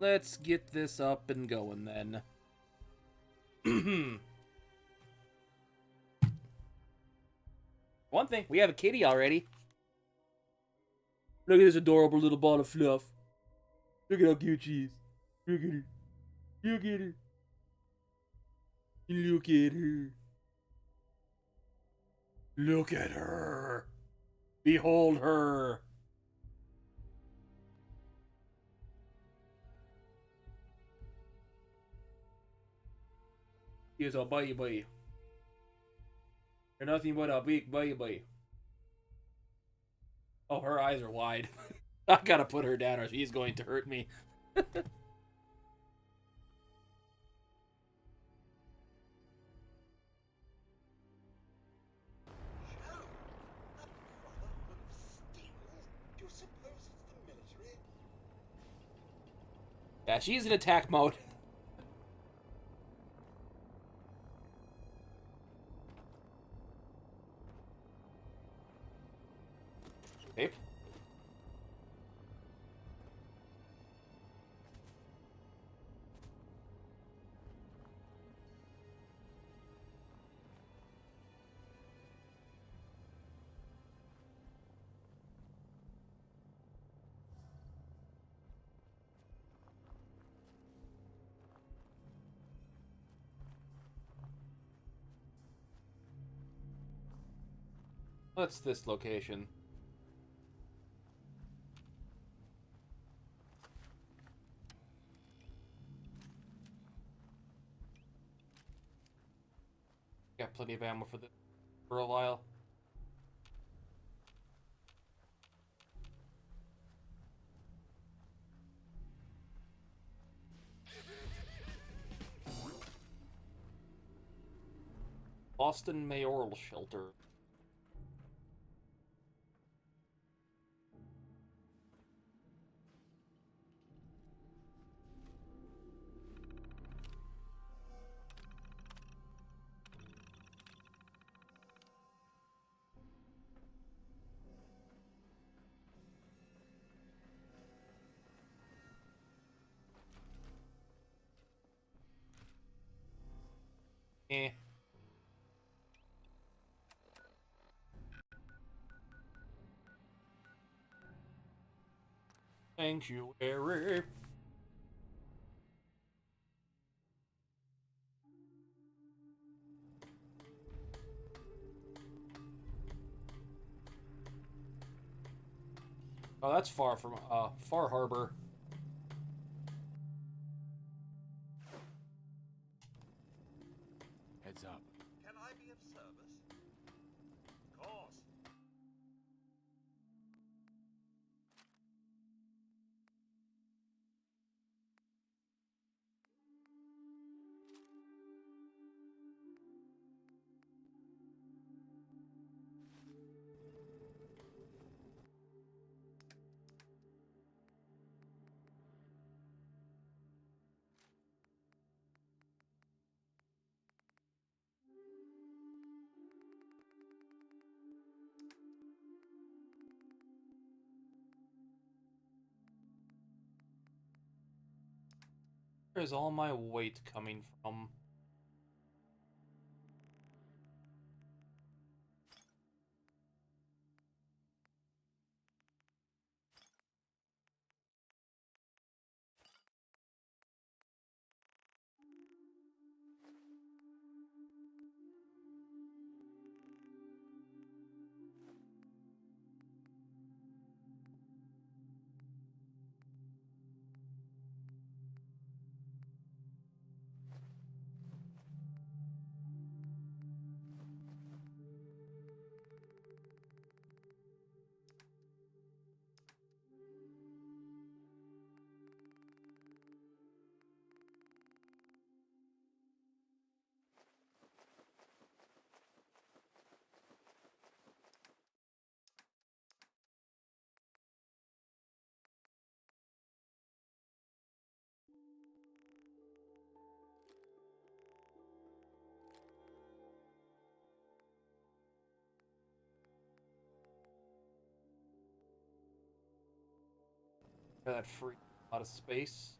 Let's get this up and going then. One thing, we have a kitty already. Look at this adorable little ball of fluff. Look at how cute she is. Look at her. Look at her. Look at her. Look at her. Behold her. He is a baby. You're nothing but a big baby. Oh, her eyes are wide. I gotta put her down or she's going to hurt me. Shaun, a brotherhood of steel? Do you suppose it's the military? Yeah, she's in attack mode. Okay. What's this location? Got plenty of ammo for this for a while. Boston Mayoral Shelter. Eh. Sanctuary. Oh, that's far from Far Harbor. Heads up. Can I be of service? Of course. Where is all my weight coming from? That free out of space.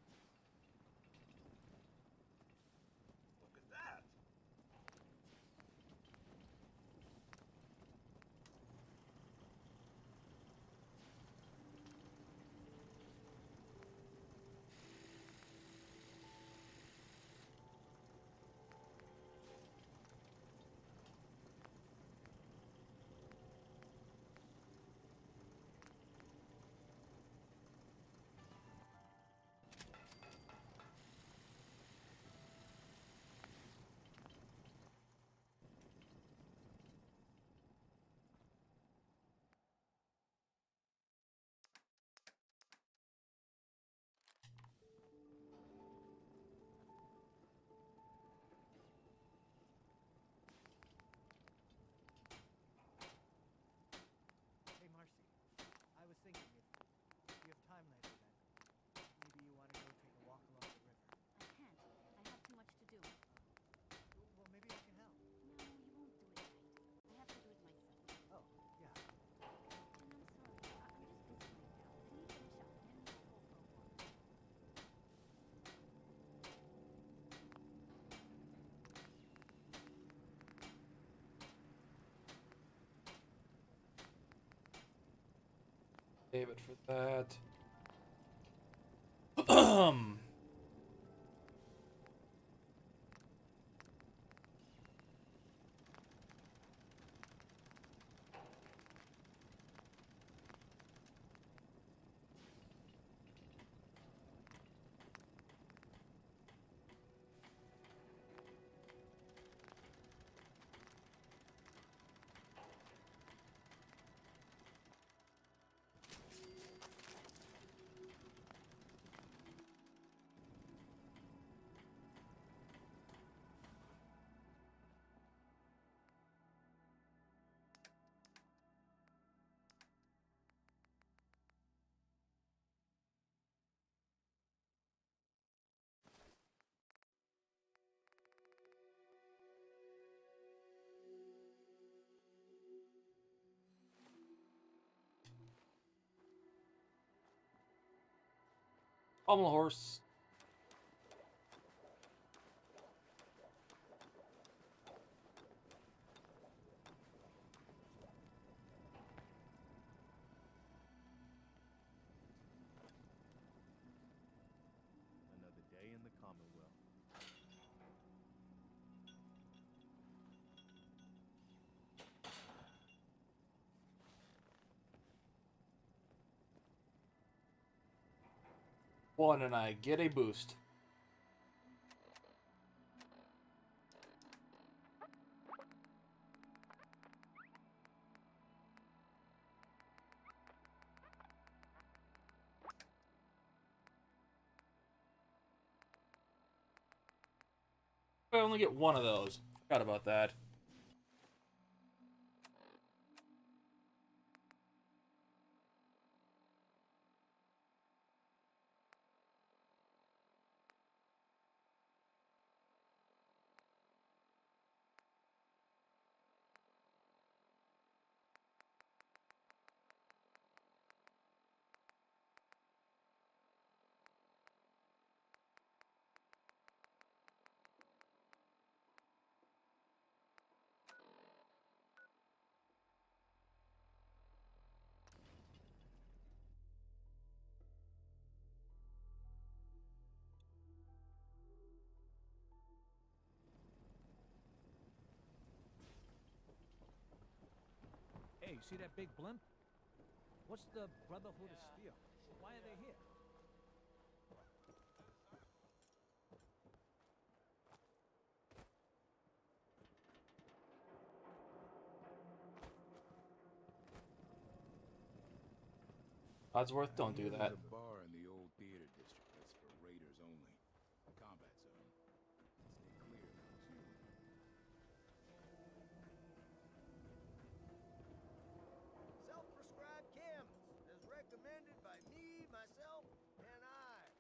Save it for that. Pommel horse. Another day in the Commonwealth. One, and I get a boost. I only get one of those. Forgot about that. Hey, see that big blimp? What's the Brotherhood of Steel? Why are they here? Wadsworth, don't do that. There's a bar in the old theater district that's for raiders only. Combat zone. Stay clear if it's you. Self-prescribed chems, as recommended by me, myself, and I.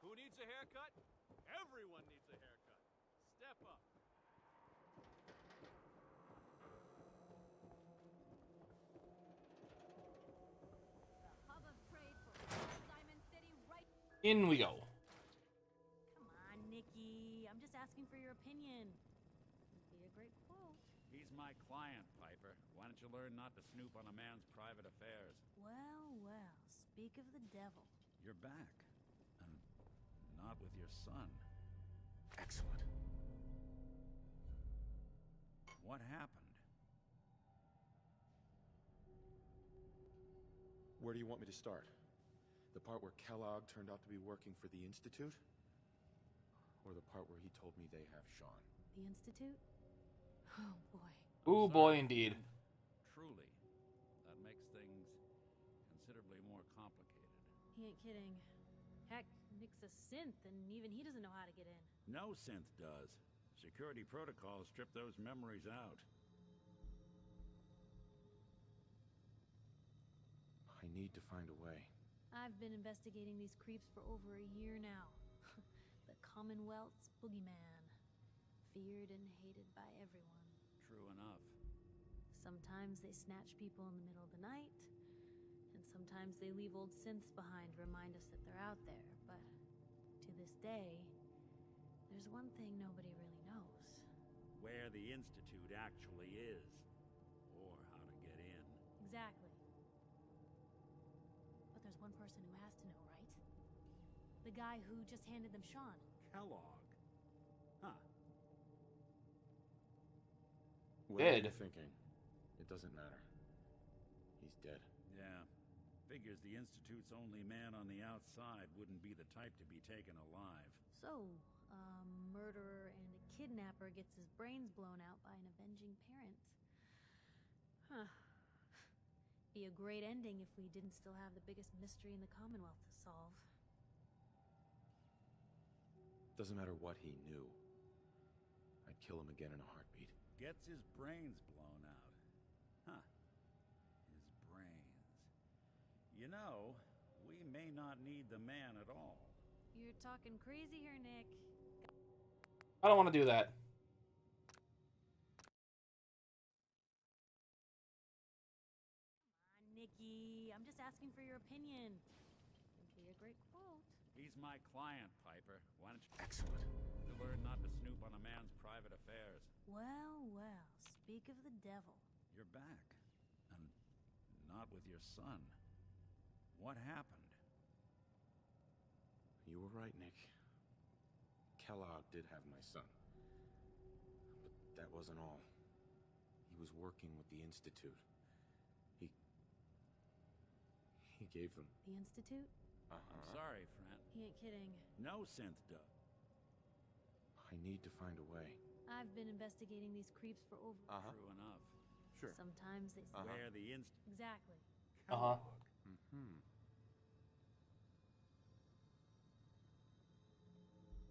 Who needs a haircut? Everyone needs a haircut. Step up. Hub of trade for Diamond City right. In we go. Come on, Nikki. I'm just asking for your opinion. Would be a great quote. He's my client, Piper. Why don't you learn not to snoop on a man's private affairs? Well, well. Speak of the devil. You're back. And not with your son. Excellent. What happened? Where do you want me to start? The part where Kellogg turned out to be working for the Institute? Or the part where he told me they have Shaun? The Institute? Oh, boy. Ooh, boy, indeed. Truly. That makes things considerably more complicated. He ain't kidding. Heck, Nick's a synth, and even he doesn't know how to get in. No synth does. Security protocols strip those memories out. I need to find a way. I've been investigating these creeps for over a year now. The Commonwealth's boogeyman. Feared and hated by everyone. True enough. Sometimes they snatch people in the middle of the night, and sometimes they leave old synths behind to remind us that they're out there. But to this day, there's one thing nobody really knows. Where the Institute actually is. Or how to get in. Exactly. one person who has to know, right? The guy who just handed them Shaun. Kellogg. Huh. What are Dead. you thinking? It doesn't matter. He's dead. Yeah. Figures the Institute's only man on the outside wouldn't be the type to be taken alive. So, a murderer and a kidnapper gets his brains blown out by an avenging parent. Huh. Be a great ending if we didn't still have the biggest mystery in the Commonwealth to solve. Doesn't matter what he knew. I'd kill him again in a heartbeat. Gets his brains blown out. Huh. His brains. You know, we may not need the man at all. You're talking crazy here, Nick. I don't want to do that. Come on, Nicky. I'm just asking for your opinion. It'd be a great quote. He's my client, Piper. Why don't you Excellent. learn not to snoop on a man's private affairs? Well, well, speak of the devil. You're back. And not with your son. What happened? You were right, Nick. Kellogg did have my son. But that wasn't all. He was working with the Institute. He gave them... The Institute? I'm sorry, friend. He ain't kidding. No synth duck. I need to find a way. I've been investigating these creeps for over... True enough. Sure. Sometimes they... Where the Exactly. Uh-huh.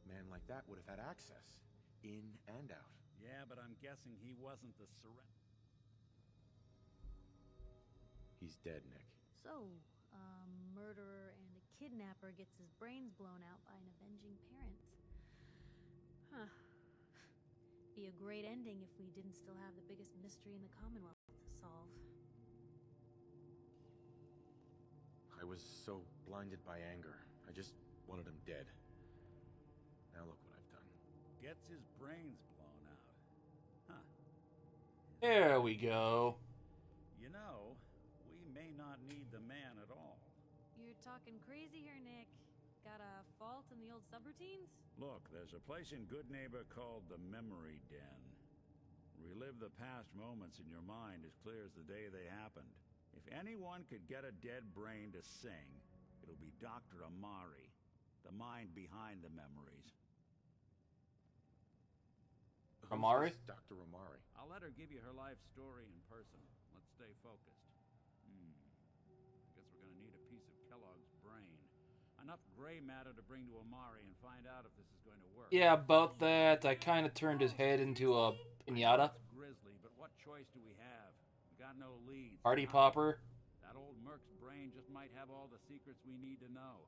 Man like that would have had access. In and out. Yeah, but I'm guessing he wasn't the surrender. He's dead, Nick. So, a murderer and a kidnapper gets his brains blown out by an avenging parent. Huh. Be a great ending if we didn't still have the biggest mystery in the Commonwealth to solve. I was so blinded by anger. I just wanted him dead. Now look what I've done. Gets his brains blown out. Huh. There we go. You know, we may not need the man at all. You're talking crazy here, Nick. Got a fault in the old subroutines? Look, there's a place in Good Neighbor called the Memory Den. Relive the past moments in your mind as clear as the day they happened. If anyone could get a dead brain to sing, it'll be Dr. Amari, the mind behind the memories. Amari? Who's this Dr. Amari? I'll let her give you her life story in person. Let's stay focused. I guess we're gonna need a piece of Kellogg's brain. Enough gray matter to bring to Amari and find out if this is going to work. Yeah, about that. I kind of turned his head into a pinata. It's grisly, but what choice do we have? We got no leads. Party popper. That old merc's brain just might have all the secrets we need to know.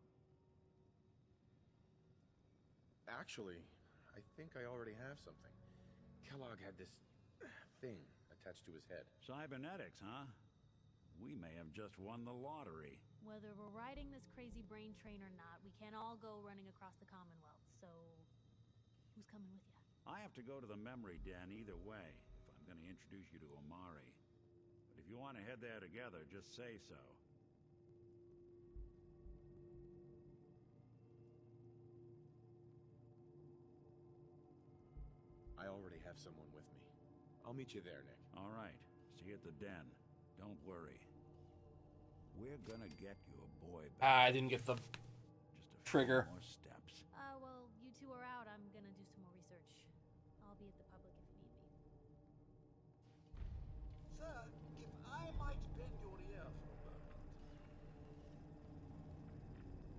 Actually, I think I already have something. Kellogg had this thing attached to his head. Cybernetics, huh? We may have just won the lottery. Whether we're riding this crazy brain train or not, we can't all go running across the Commonwealth, so... Who's coming with you? I have to go to the memory den either way, if I'm going to introduce you to Amari. But if you want to head there together, just say so. I already have someone with me. I'll meet you there, Nick. All right. See you at the den. Don't worry. We're gonna get your boy back. I didn't get the Just a trigger. few more steps. Well, you two are out. I'm gonna do some more research. I'll be at the public if you need me. Sir, if I might bend your ear for a moment.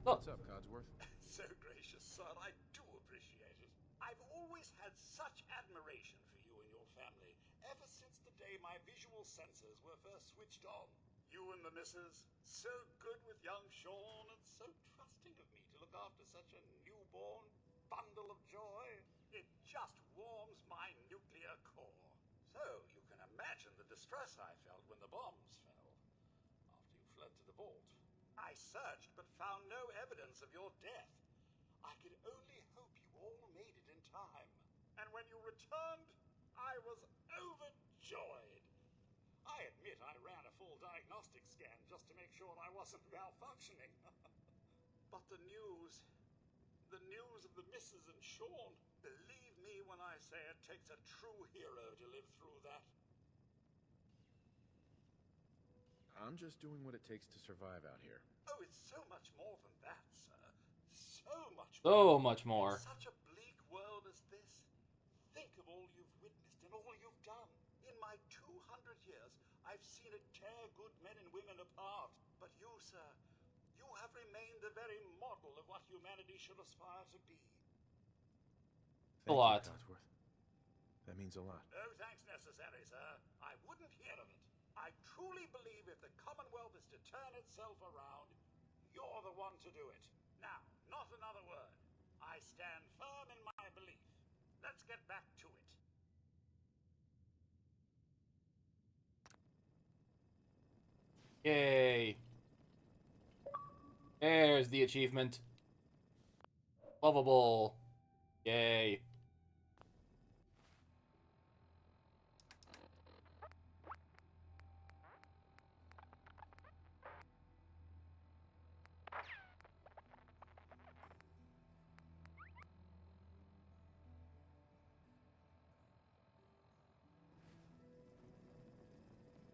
Look. What's up, Codsworth? So gracious, sir, I do appreciate it. I've always had such admiration for you and your family, ever since the day my visual senses were first switched on. You and the missus, so good with young Shaun, and so trusting of me to look after such a newborn bundle of joy. It just warms my nuclear core. So you can imagine the distress I felt when the bombs fell, after you fled to the vault. I searched, but found no evidence of your death. I could only hope you all made it in time. And when you returned, I was overjoyed. I admit I ran a full diagnostic scan just to make sure I wasn't malfunctioning. But the news of the missus and Shaun, believe me when I say it takes a true hero to live through that. I'm just doing what it takes to survive out here. Oh, it's so much more than that, sir. So much more. So much more. In such a bleak world as this, think of all you've witnessed and all you've done. In my 200 years, I've seen it tear good men and women apart. But you, sir, you have remained the very model of what humanity should aspire to be. Thank A lot. you, Codsworth. That means a lot. No thanks necessary, sir. I wouldn't hear of it. I truly believe if the Commonwealth is to turn itself around, you're the one to do it. Now, not another word. I stand firm in my belief. Let's get back to it. Yay. There's the achievement. Lovable. Yay.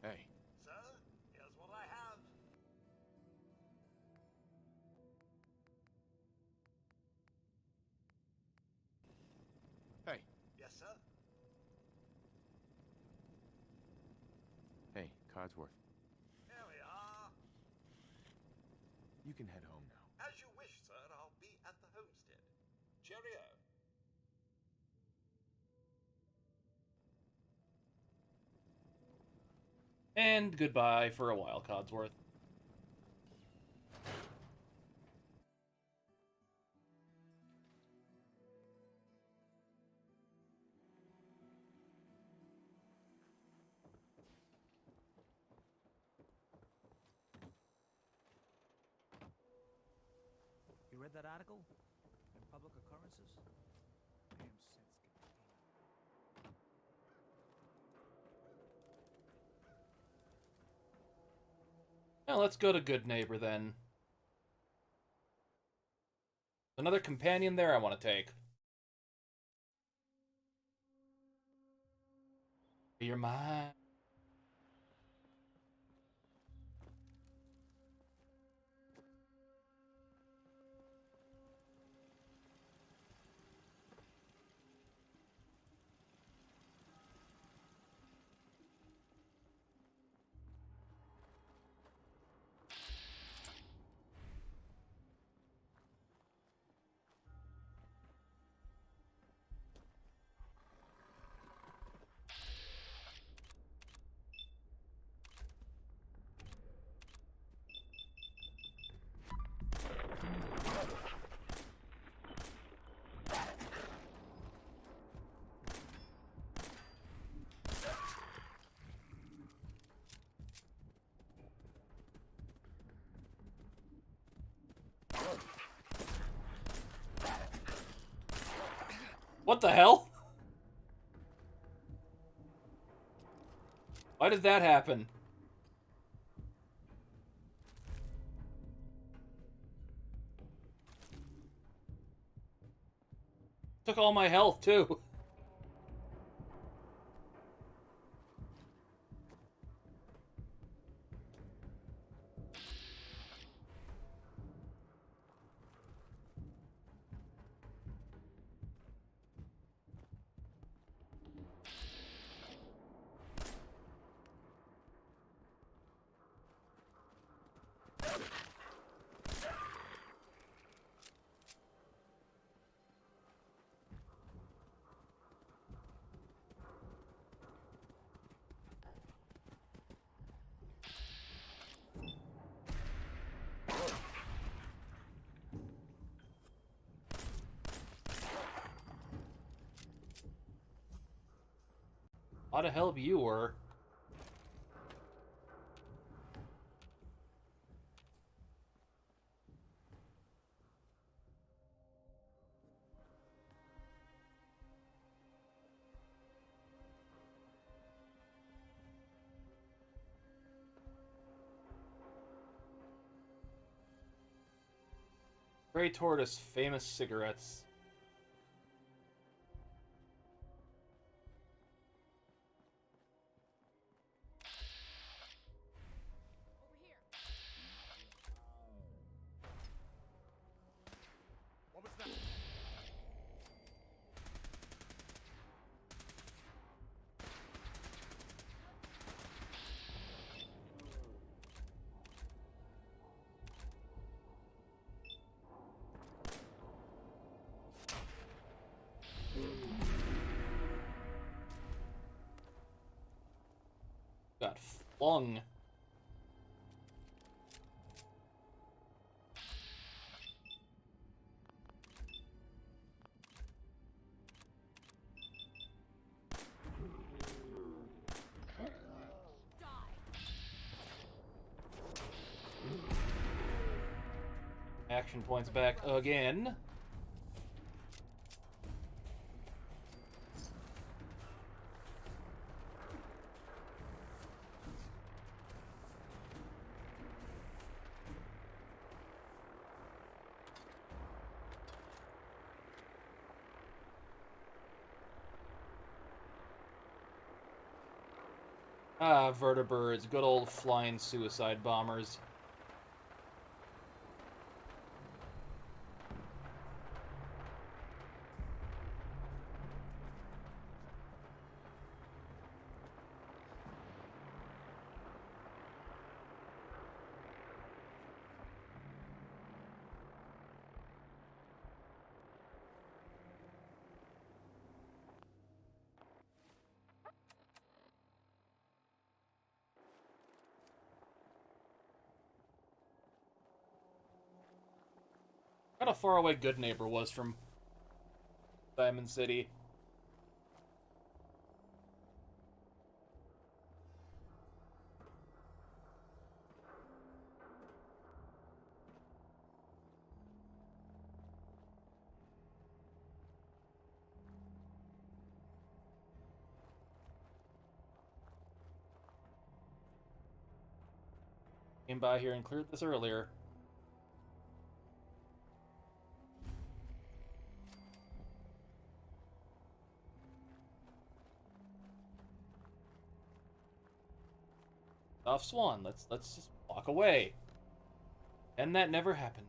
Hey, Sir, here's what I have. hey, Yes, sir. hey, Codsworth. Here we are. You can head home now. As you wish, sir. I'll be at the homestead. Cheerio. And goodbye for a while, Codsworth. You read that article? In Public Occurrences? Damn sense container. Now let's go to Good Neighbor then. Another companion there I want to take. You're mine. What the hell? Why does that happen? Took all my health, too. A lot of help you were. Gray Tortoise, famous cigarettes. What was that? Got flung. Action points back again. Ah, vertibirds, good old flying suicide bombers. How far away Good Neighbor was from Diamond City. Came by here and cleared this earlier. Off Swan, let's just walk away. And that never happened.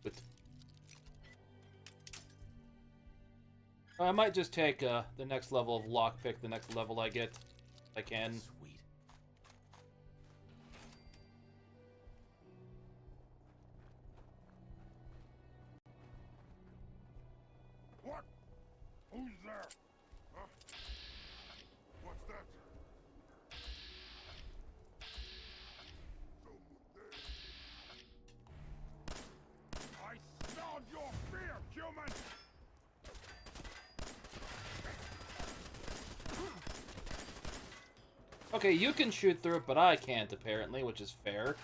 But I might just take the next level of lockpick, the next level I get, if I can. Sweet. What? Who's there? Huh? What's that? I smelled your fear, human! Okay, you can shoot through it, but I can't, apparently, which is fair.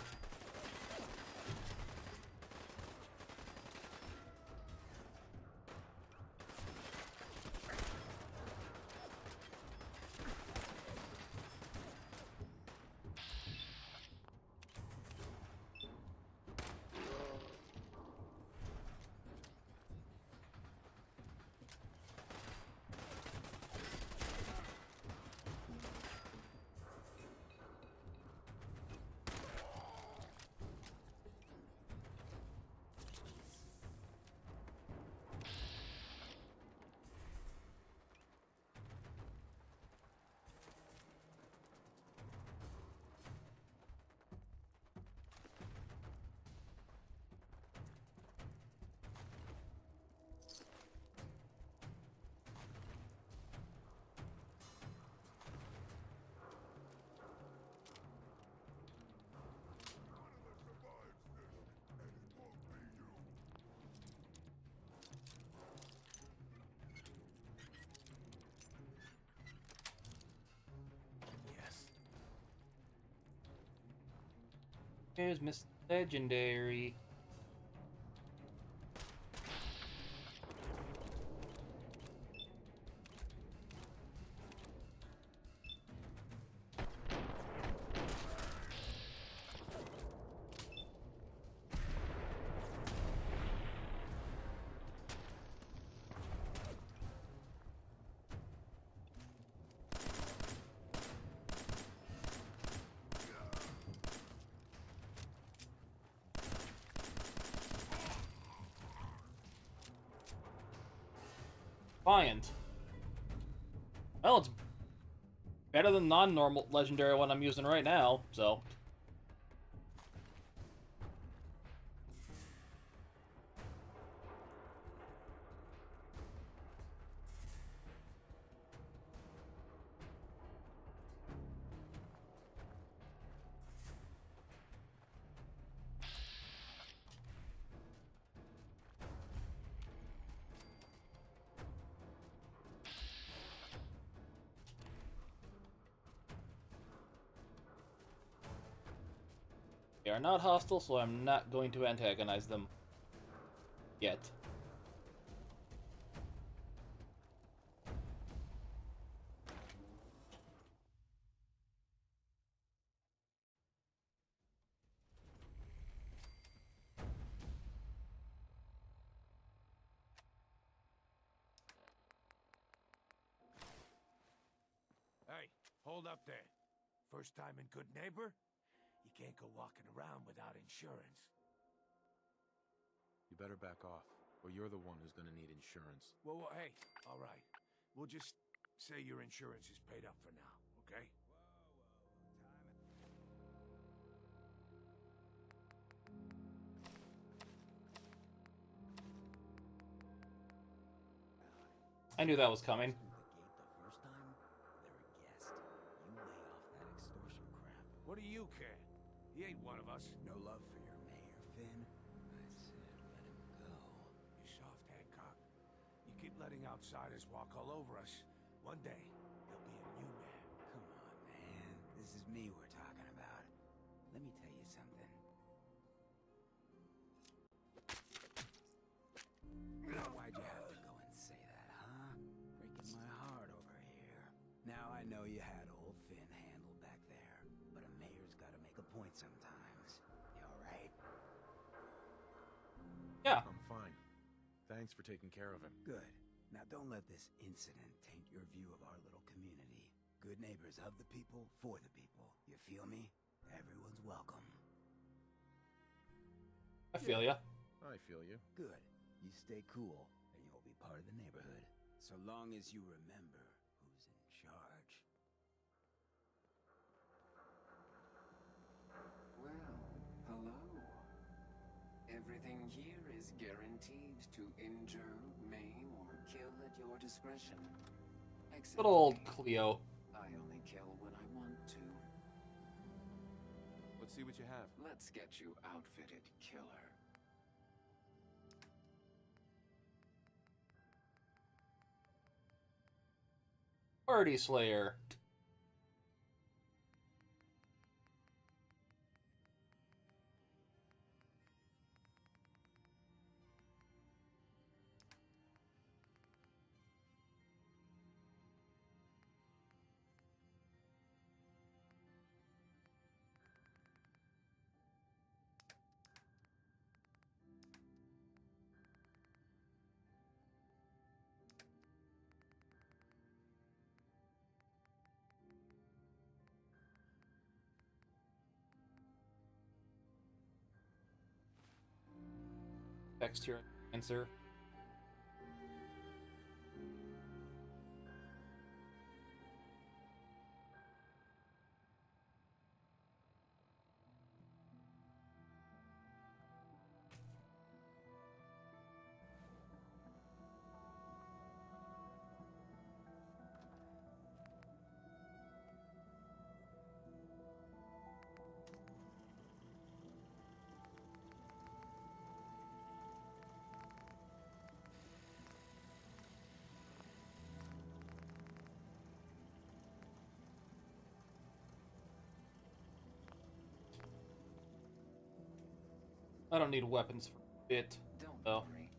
Here's Miss Legendary. Defiant. Well, it's better than non-normal legendary one I'm using right now, so. They are not hostile, so I'm not going to antagonize them. Yet. Hey, hold up there. First time in Good Neighbor? You can't go walking around without insurance. You better back off, or you're the one who's gonna need insurance. Well, hey, all right. We'll just say your insurance is paid up for now, okay? I knew that was coming. Through the gate the first time, they're a guest. You lay off that extortion crap. What do you care? He ain't one of us. No love for your mayor, Finn. I said let him go. You soft, Hancock. You keep letting outsiders walk all over us. One day, there'll be a new man. Come on, man. This is me we're talking about. Let me tell you something. Why'd you have to go and say that, huh? Breaking my heart over here. Now I know you had old Finn handled back there, but a mayor's gotta make a point sometimes. You alright? Yeah. I'm fine. Thanks for taking care of him. Good. Now don't let this incident taint your view of our little community. Good neighbors of the people, for the people. You feel me? Everyone's welcome. I feel ya. I feel you. Good. You stay cool, and you'll be part of the neighborhood. So long as you remember who's in charge. Well, hello. Everything here is guaranteed to injure, maim, or kill at your discretion. Except Good old me. Cleo. I only kill when I want to. Let's see what you have. Let's get you outfitted, killer. Party Slayer. Texture answer. I don't need weapons for a bit, Don't though. worry.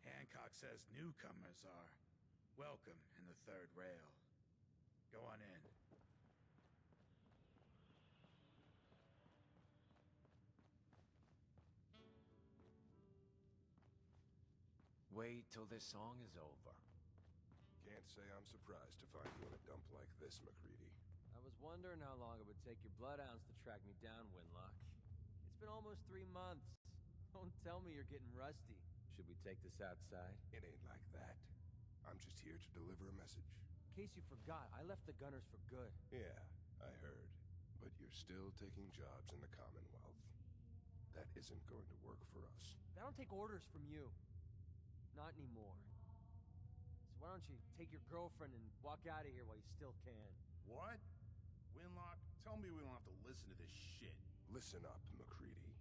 Hancock says newcomers are welcome in the third rail. Go on in. Wait till this song is over. Can't say I'm surprised to find you in a dump like this, McCready. I was wondering how long it would take your bloodhounds to track me down, Winlock. It's been almost 3 months. Don't tell me you're getting rusty. Should we take this outside? It ain't like that. I'm just here to deliver a message. In case you forgot, I left the Gunners for good. Yeah, I heard. But you're still taking jobs in the Commonwealth. That isn't going to work for us. I don't take orders from you. Not anymore. So why don't you take your girlfriend and walk out of here while you still can? What? Winlock, tell me we don't have to listen to this shit. Listen up, McCready.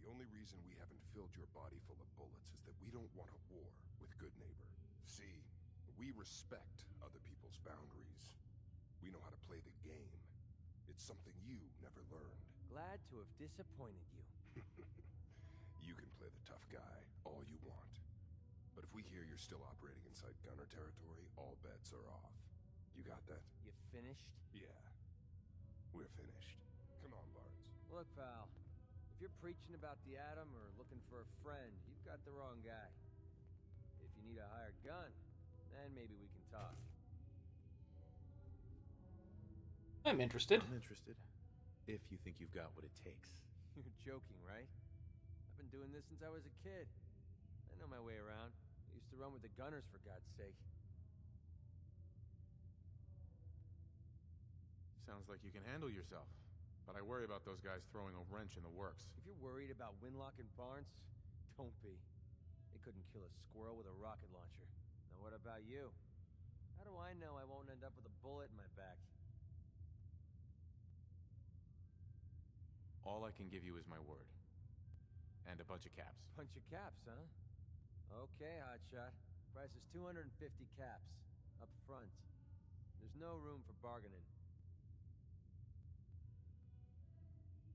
The only reason we haven't filled your body full of bullets is that we don't want a war with Good Neighbor. See, we respect other people's boundaries. We know how to play the game. It's something you never learned. Glad to have disappointed you. You can play the tough guy all you want. But if we hear you're still operating inside Gunner territory, all bets are off. You got that? You finished? Yeah. We're finished. Come on, Barnes. Look, pal. If you're preaching about the atom or looking for a friend, you've got the wrong guy. If you need a hired gun, then maybe we can talk. I'm interested. I'm interested. If you think you've got what it takes. You're joking, right? I've been doing this since I was a kid. I know my way around. I used to run with the Gunners, for God's sake. Sounds like you can handle yourself. But I worry about those guys throwing a wrench in the works. If you're worried about Winlock and Barnes, don't be. They couldn't kill a squirrel with a rocket launcher. Now what about you? How do I know I won't end up with a bullet in my back? All I can give you is my word. And a bunch of caps. Bunch of caps, huh? Okay, hotshot. Price is 250 caps. Up front. There's no room for bargaining.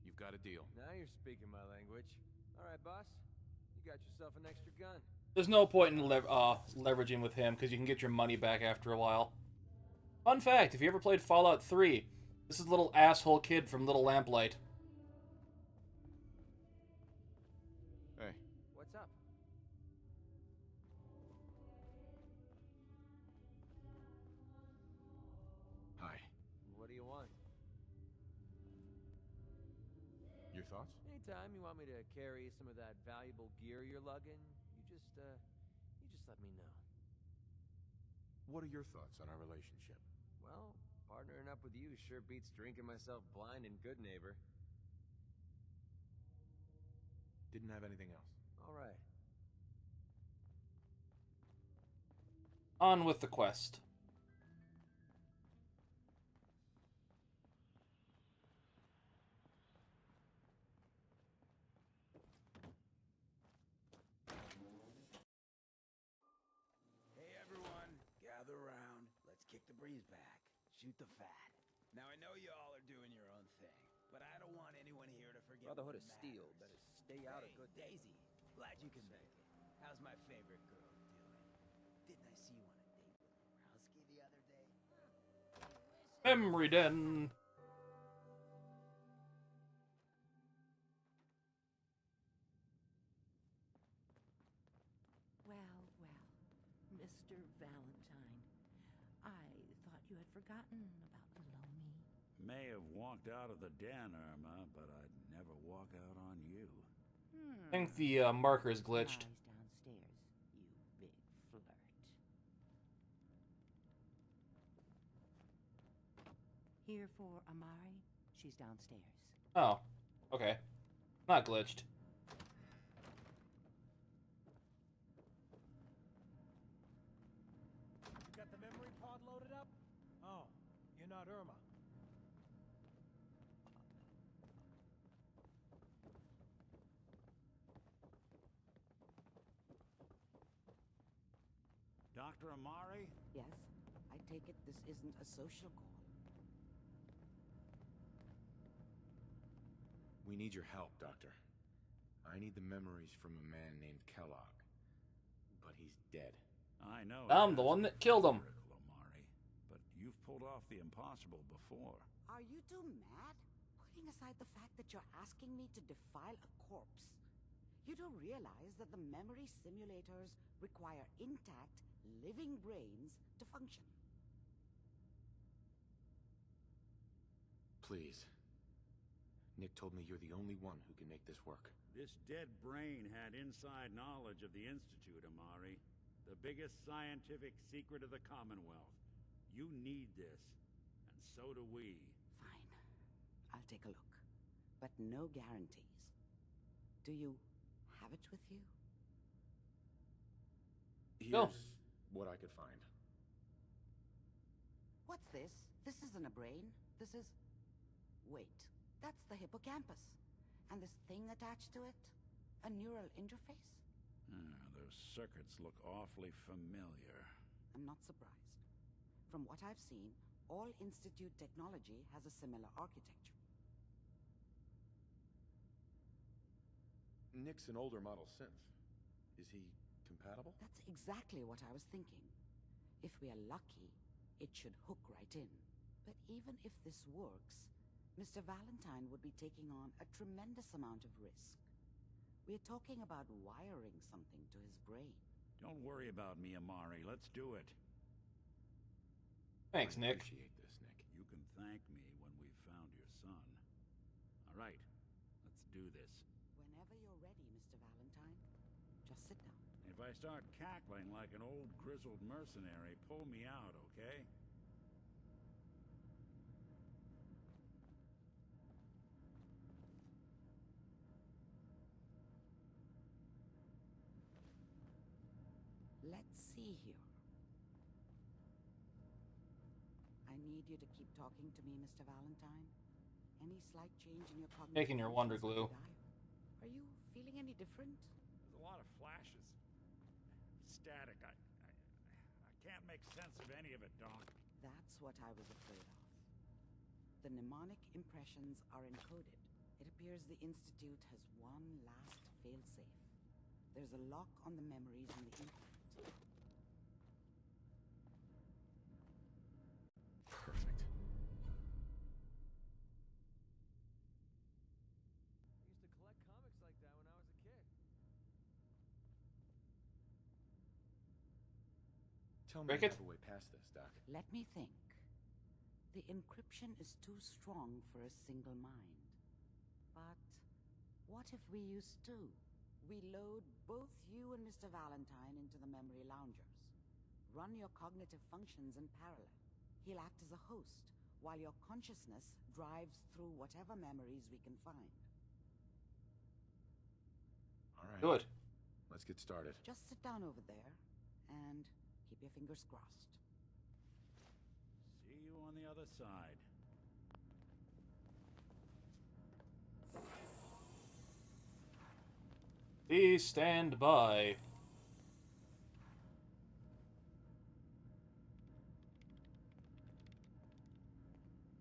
You've got a deal. Now you're speaking my language. Alright, boss. You got yourself an extra gun. There's no point in leveraging with him, because you can get your money back after a while. Fun fact, if you ever played Fallout 3, this is a little asshole kid from Little Lamplight. Hey. What's up? Hi. What do you want? Your thoughts? Anytime you want me to carry some of that valuable gear you're lugging, you just let me know. What are your thoughts on our relationship? Well, partnering up with you sure beats drinking myself blind in Good Neighbor. Didn't have anything else. All right. On with the quest. Hey everyone, gather around. Let's kick the breeze back. Shoot the fat. Now I know you all are doing your own thing, but I don't want anyone here to forget. Brotherhood of what Steel, matters. better stay out of Good Neighbor. Daisy, glad you can make it. How's my favorite girl doing? Didn't I see you on a date with Bluesky the other day? Memory Den. Well, Mr. Valentine, I thought you had forgotten about little me. May have walked out of the den, Irma, but I'd never walk out on you. I think the marker is glitched. Lies downstairs, you big flirt. Here for Amari. She's downstairs. Oh, okay. Not glitched. Oh, you're not Irma. Dr. Amari? Yes, I take it this isn't a social call. We need your help, Doctor. I need the memories from a man named Kellogg. But he's dead. I know. I'm the one that killed him. Miracle, Amari, but you've pulled off the impossible before. Are you two mad? Putting aside the fact that you're asking me to defile a corpse, you don't realize that the memory simulators require intact, living brains to function. Please. Nick told me you're the only one who can make this work. This dead brain had inside knowledge of the Institute, Amari. The biggest scientific secret of the Commonwealth. You need this, and so do we. Fine. I'll take a look. But no guarantees. Do you have it with you? Here's what I could find. What's this? This isn't a brain. This is... Wait. That's the hippocampus. And this thing attached to it? A neural interface? Those circuits look awfully familiar. I'm not surprised. From what I've seen, all Institute technology has a similar architecture. Nick's an older model synth. Is he compatible? That's exactly what I was thinking. If we are lucky, it should hook right in. But even if this works, Mr. Valentine would be taking on a tremendous amount of risk. We're talking about wiring something to his brain. Don't worry about me, Amari. Let's do it. Thanks, Nick. I appreciate this, Nick. You can thank me when we've found your son. All right, let's do this. Whenever you're ready, Mr. Valentine. Just sit down. If I start cackling like an old grizzled mercenary, pull me out, okay? Let's see here. I need you to keep talking to me, Mr. Valentine. Any slight change in your cognitive Taking your Wonder functions Glue. would be dire. Are you feeling any different? There's a lot of flashes. Static. I can't make sense of any of it, Doc. That's what I was afraid of. The mnemonic impressions are encoded. It appears the Institute has one last failsafe. There's a lock on the memories in the implant. Perfect. I used to collect comics like that when I was a kid. Tell me Rickett? the way past this, Doc. Let me think. The encryption is too strong for a single mind. But what if we use two? We load both you and Mr. Valentine into the memory loungers. Run your cognitive functions in parallel. He'll act as a host, while your consciousness drives through whatever memories we can find. All right. Good. Let's get started. Just sit down over there, and keep your fingers crossed. See you on the other side. Please stand by.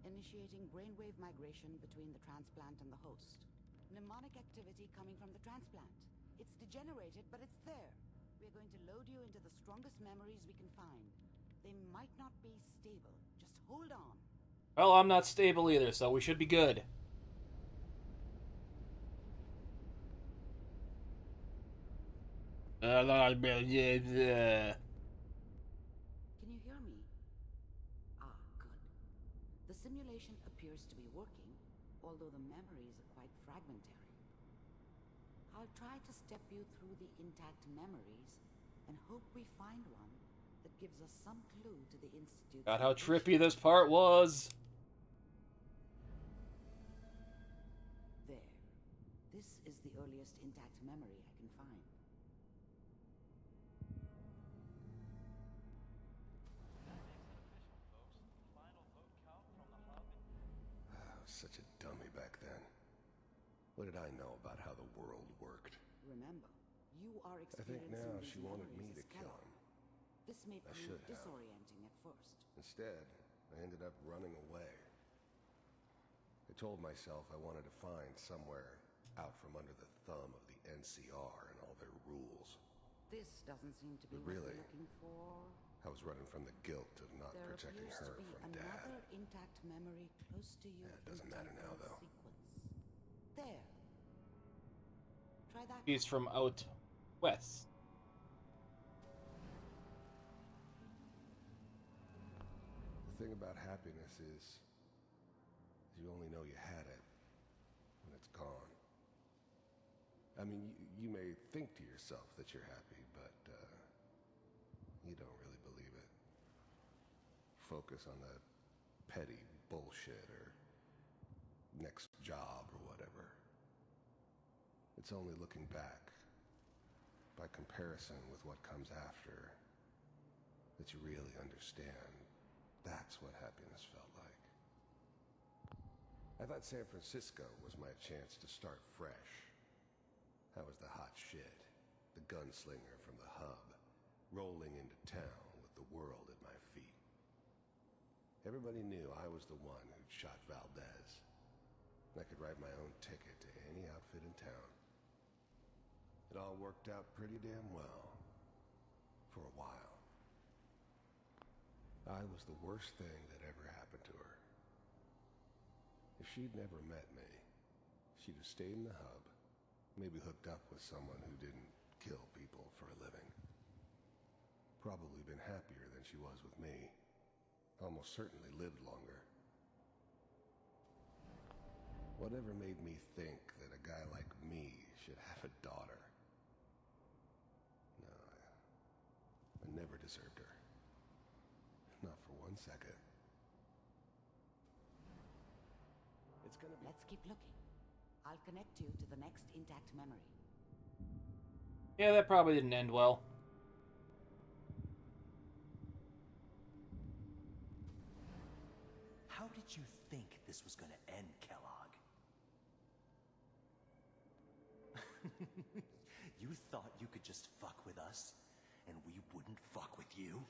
Initiating brainwave migration between the transplant and the host. Mnemonic activity coming from the transplant. It's degenerated, but it's there. We're going to load you into the strongest memories we can find. They might not be stable. Just hold on. Well, I'm not stable either, so we should be good. Can you hear me? Ah, good. The simulation appears to be working, although the memories are quite fragmentary. I'll try to step you through the intact memories and hope we find one that gives us some clue to the Institute's God, how location. trippy this part was. There. This is the earliest intact memory I can find. such a dummy back then. What did I know about how the world worked? Remember, you are I think experiencing now these she wanted me memories to as kill Kellogg. him. This may I prove should have. disorienting at first. Instead, I ended up running away. I told myself I wanted to find somewhere out from under the thumb of the NCR and all their rules. This doesn't seem to be But what really, you're looking for. I was running from the guilt of not There protecting appears her to be from another Dad. intact memory close to you. Yeah, it doesn't matter now, though. Sequence. There. Try that. He's from out west. The thing about happiness is you only know you had it when it's gone. I mean, you may think to yourself that you're happy, but you don't really believe it. Focus on the petty bullshit or next job or whatever. It's only looking back, by comparison with what comes after, that you really understand that's what happiness felt like. I thought San Francisco was my chance to start fresh. I was the hot shit, the gunslinger from the hub, rolling into town with the world at my feet. Everybody knew I was the one who'd shot Valdez. And I could write my own ticket to any outfit in town. It all worked out pretty damn well. For a while. I was the worst thing that ever happened to her. If she'd never met me, she'd have stayed in the hub, maybe hooked up with someone who didn't kill people for a living. Probably been happier than she was with me. Almost certainly lived longer. Whatever made me think that a guy like me should have a daughter? No, I never deserved her. Not for 1 second. It's gonna be... Let's keep looking. I'll connect you to the next intact memory. Yeah, that probably didn't end well. How did you think this was gonna end, Kellogg? You thought you could just fuck with us, and we wouldn't fuck with you?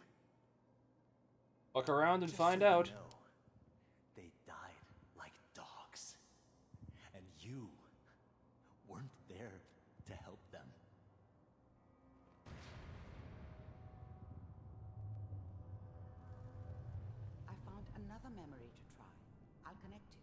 Look around and Just find so you out. know, they died like dogs. And you weren't there to help them. I found another memory to try. I'll connect you.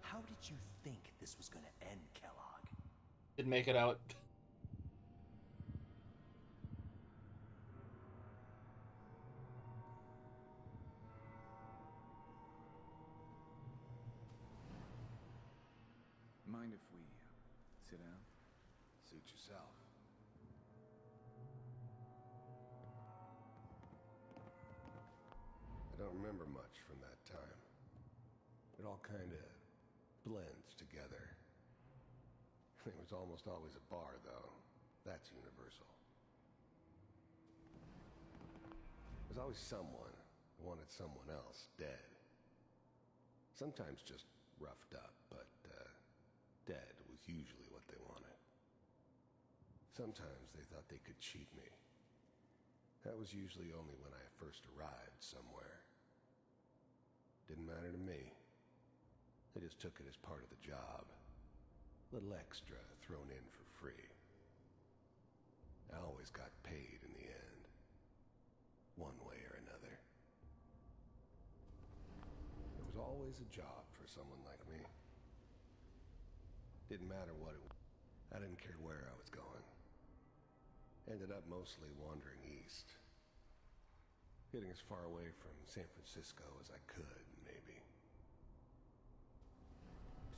How did you think this was gonna end, Kellogg? Didn't make it out. Mind if we sit down? Suit yourself. I don't remember much from that time. It all kind of blends together. It was almost always a bar, though. That's universal. There's always someone who wanted someone else dead. Sometimes just roughed up, but dead was usually what they wanted. Sometimes they thought they could cheat me. That was usually only when I first arrived somewhere. Didn't matter to me. I just took it as part of the job. A little extra thrown in for free. I always got paid in the end. One way or another. There was always a job for someone like me. Didn't matter what it was. I didn't care where I was going. Ended up mostly wandering east. Getting as far away from San Francisco as I could, maybe.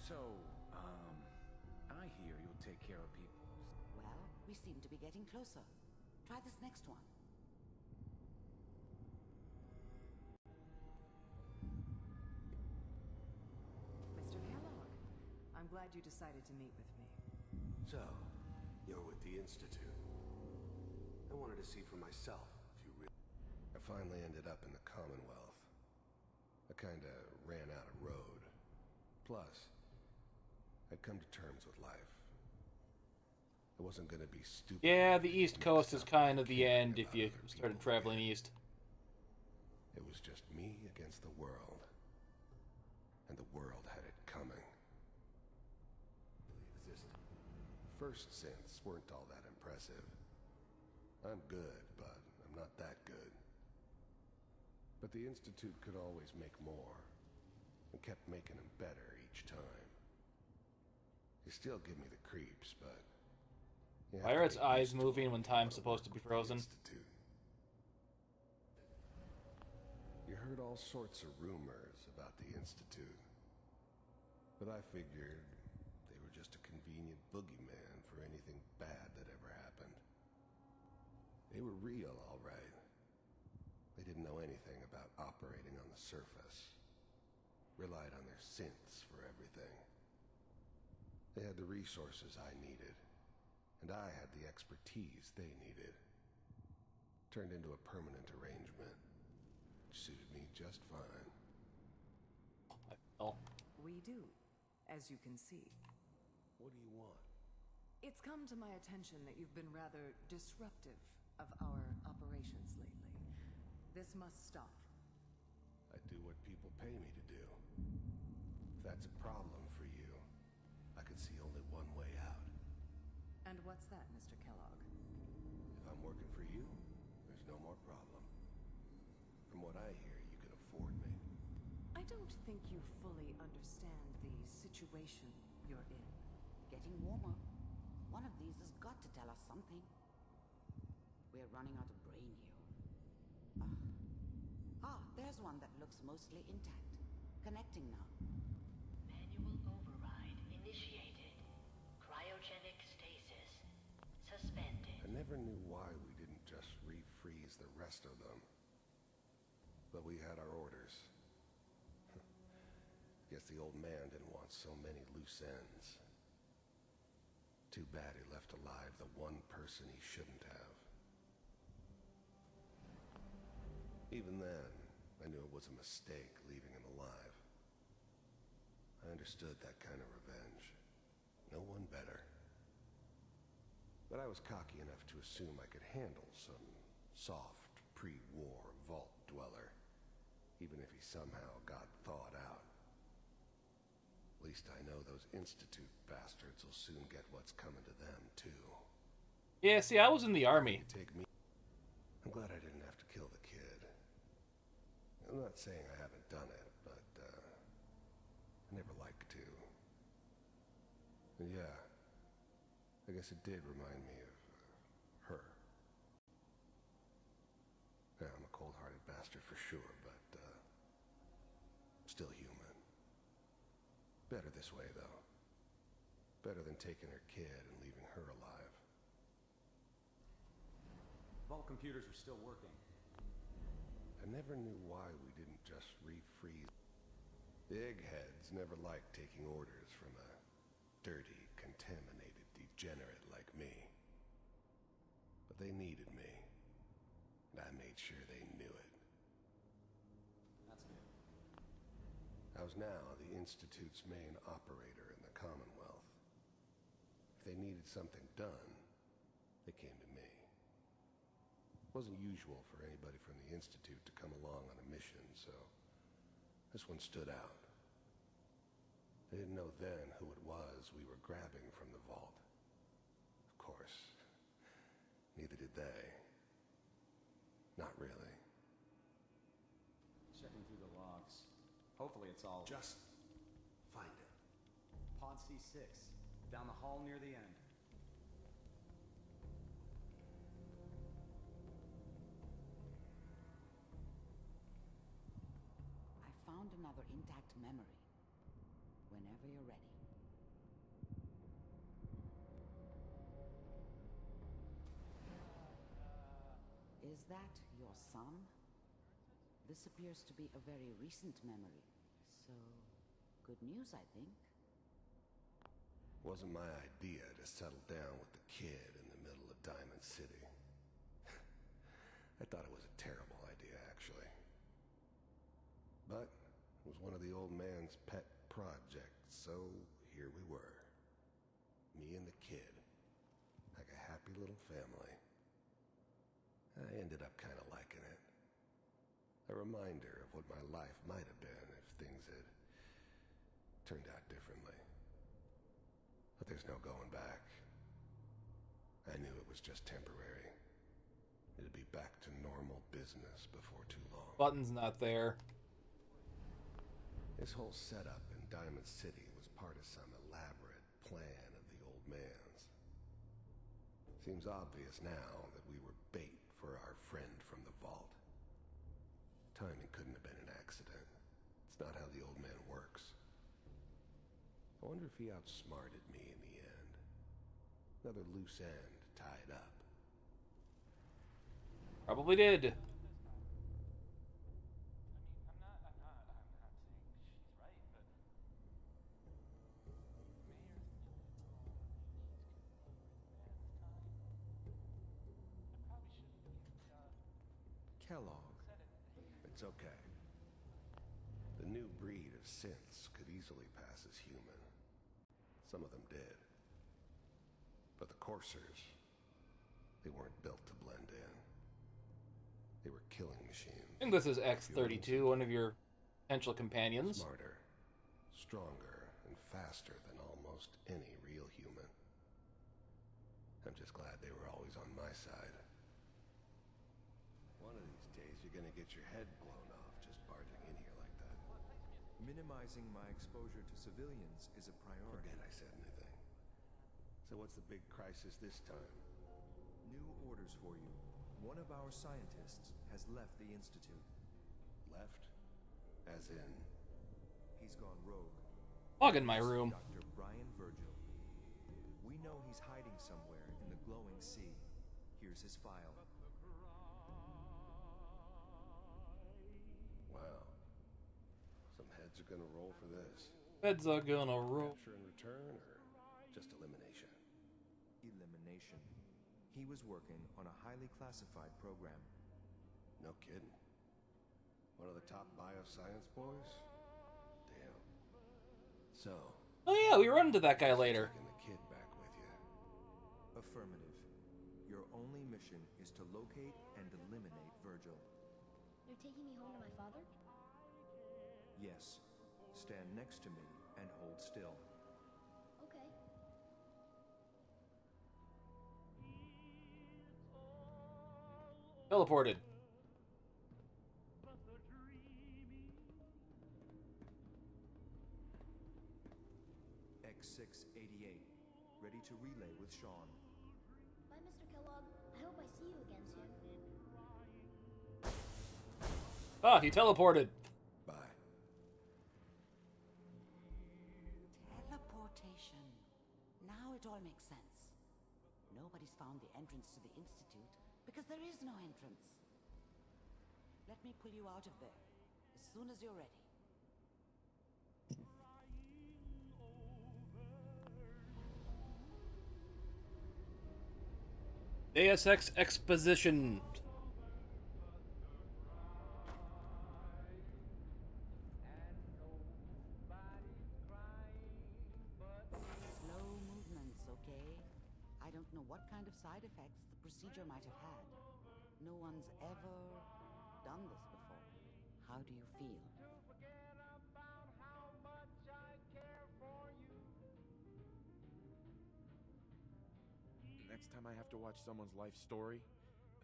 So, I hear you'll take care of people. Well, we seem to be getting closer. Try this next one. Mr. Kellogg, I'm glad you decided to meet with me. So, You're with the Institute. I wanted to see for myself if you really... I finally ended up in the Commonwealth. I kinda ran out of road. Plus, I'd come to terms with life. I wasn't gonna be stupid. Yeah, the East Coast is kind of the end if you started traveling east. It was just me against the world. And the world had it coming. First synths weren't all that impressive. I'm good, but I'm not that good. But the Institute could always make more, and kept making them better each time. They still give me the creeps, but... Why are its eyes moving when time's supposed to be frozen? You heard all sorts of rumors about the Institute. But I figured they were just a convenient boogeyman for anything bad that ever happened. They were real, all right. They didn't know anything about operating on the surface. Relied on their synths for everything. They had the resources I needed, and I had the expertise they needed. Turned into a permanent arrangement, which suited me just fine. We do, as you can see. What do you want? It's come to my attention that you've been rather disruptive of our operations lately. This must stop. I do what people pay me to do. If that's a problem for you, I could see only one way out. And what's that, Mr. Kellogg? If I'm working for you, there's no more problem. From what I hear, you can afford me. I don't think you fully understand the situation you're in. Getting warmer. One of these has got to tell us something. We're running out of brain here. There's one that looks mostly intact. Connecting now. Manual override initiated. Cryogenic stasis suspended. I never knew why we didn't just refreeze the rest of them. But we had our orders. Guess the old man didn't want so many loose ends. Too bad he left alive the one person he shouldn't have. Even then, I knew it was a mistake leaving him alive. I understood that kind of revenge. No one better. But I was cocky enough to assume I could handle some soft, pre-war vault dweller, even if he somehow got thawed out. At least I know those Institute bastards will soon get what's coming to them, too. Yeah, see, I was in the army. Take me. I'm glad I didn't have to kill the kid. I'm not saying I haven't done it, but, I never like to. And yeah, I guess it did remind me of, her. Yeah, I'm a cold-hearted bastard for sure, but, still human. Better this way, though. Better than taking her kid and leaving her alive. Vault computers are still working. I never knew why we didn't just refreeze. The eggheads never liked taking orders from a dirty, contaminated degenerate like me. But they needed me, and I made sure they knew it. That's good. I was now the Institute's main operator in the Commonwealth. If they needed something done, they came to me. It wasn't usual for anybody from the Institute to come along on a mission, so this one stood out. They didn't know then who it was we were grabbing from the vault. Of course, neither did they. Not really. Checking through the logs. Hopefully it's all... Just find it. Pod C6. Down the hall near the end. I found another intact memory. Whenever you're ready. Is that your son? This appears to be a very recent memory. So, good news, I think. Was wasn't my idea to settle down with the kid in the middle of Diamond City. I thought it was a terrible idea, actually. But it was one of the old man's pet projects, so here we were. Me and the kid, like a happy little family. I ended up kind of liking it. A reminder of what my life might have been if things had turned out differently. But there's no going back. I knew it was just temporary. It'd be back to normal business before too long. Button's not there. This whole setup in Diamond City was part of some elaborate plan of the old man's. Seems obvious now that we were bait for our friend from the vault. Timing couldn't have been an accident. It's not how the old man works. I wonder if he outsmarted me in the end. Another loose end tied up. Probably did. Kellogg. It's okay. The new breed of synths could easily pass as human. Some of them did. But the coursers, they weren't built to blend in. They were killing machines. I think this is X-32, one of your potential companions. Smarter, stronger, and faster than almost any real human. I'm just glad they were always on my side. One of these days, you're gonna get your head blown off just barging in here like that. Minimizing my exposure to civilians is a priority. Forget I said anything. So what's the big crisis this time? New orders for you. One of our scientists has left the Institute. Left? As in? He's gone rogue. Log in my room. Dr. Brian Virgil. We know he's hiding somewhere in the glowing sea. Here's his file. Wow. Some heads are gonna roll for this. Heads are gonna roll. Capture in return, or just elimination? Elimination. He was working on a highly classified program. No kidding. One of the top bioscience boys? Damn. So... Oh yeah, we run into that guy later. Taking the kid back with you. Affirmative. Your only mission is to locate and eliminate Virgil. You're taking me home to my father? Yes. Stand next to me and hold still. Okay. Teleported. X688. Ready to relay with Shaun. Bye, Mr. Kellogg. I hope I see you again soon. Ah, he teleported. Bye. Teleportation. Now it all makes sense. Nobody's found the entrance to the Institute because there is no entrance. Let me pull you out of there as soon as you're ready. Deus Ex Exposition. Slow movements, okay? I don't know what kind of side effects the procedure might have had. No one's ever done this before. How do you feel? Next time I have to watch someone's life story,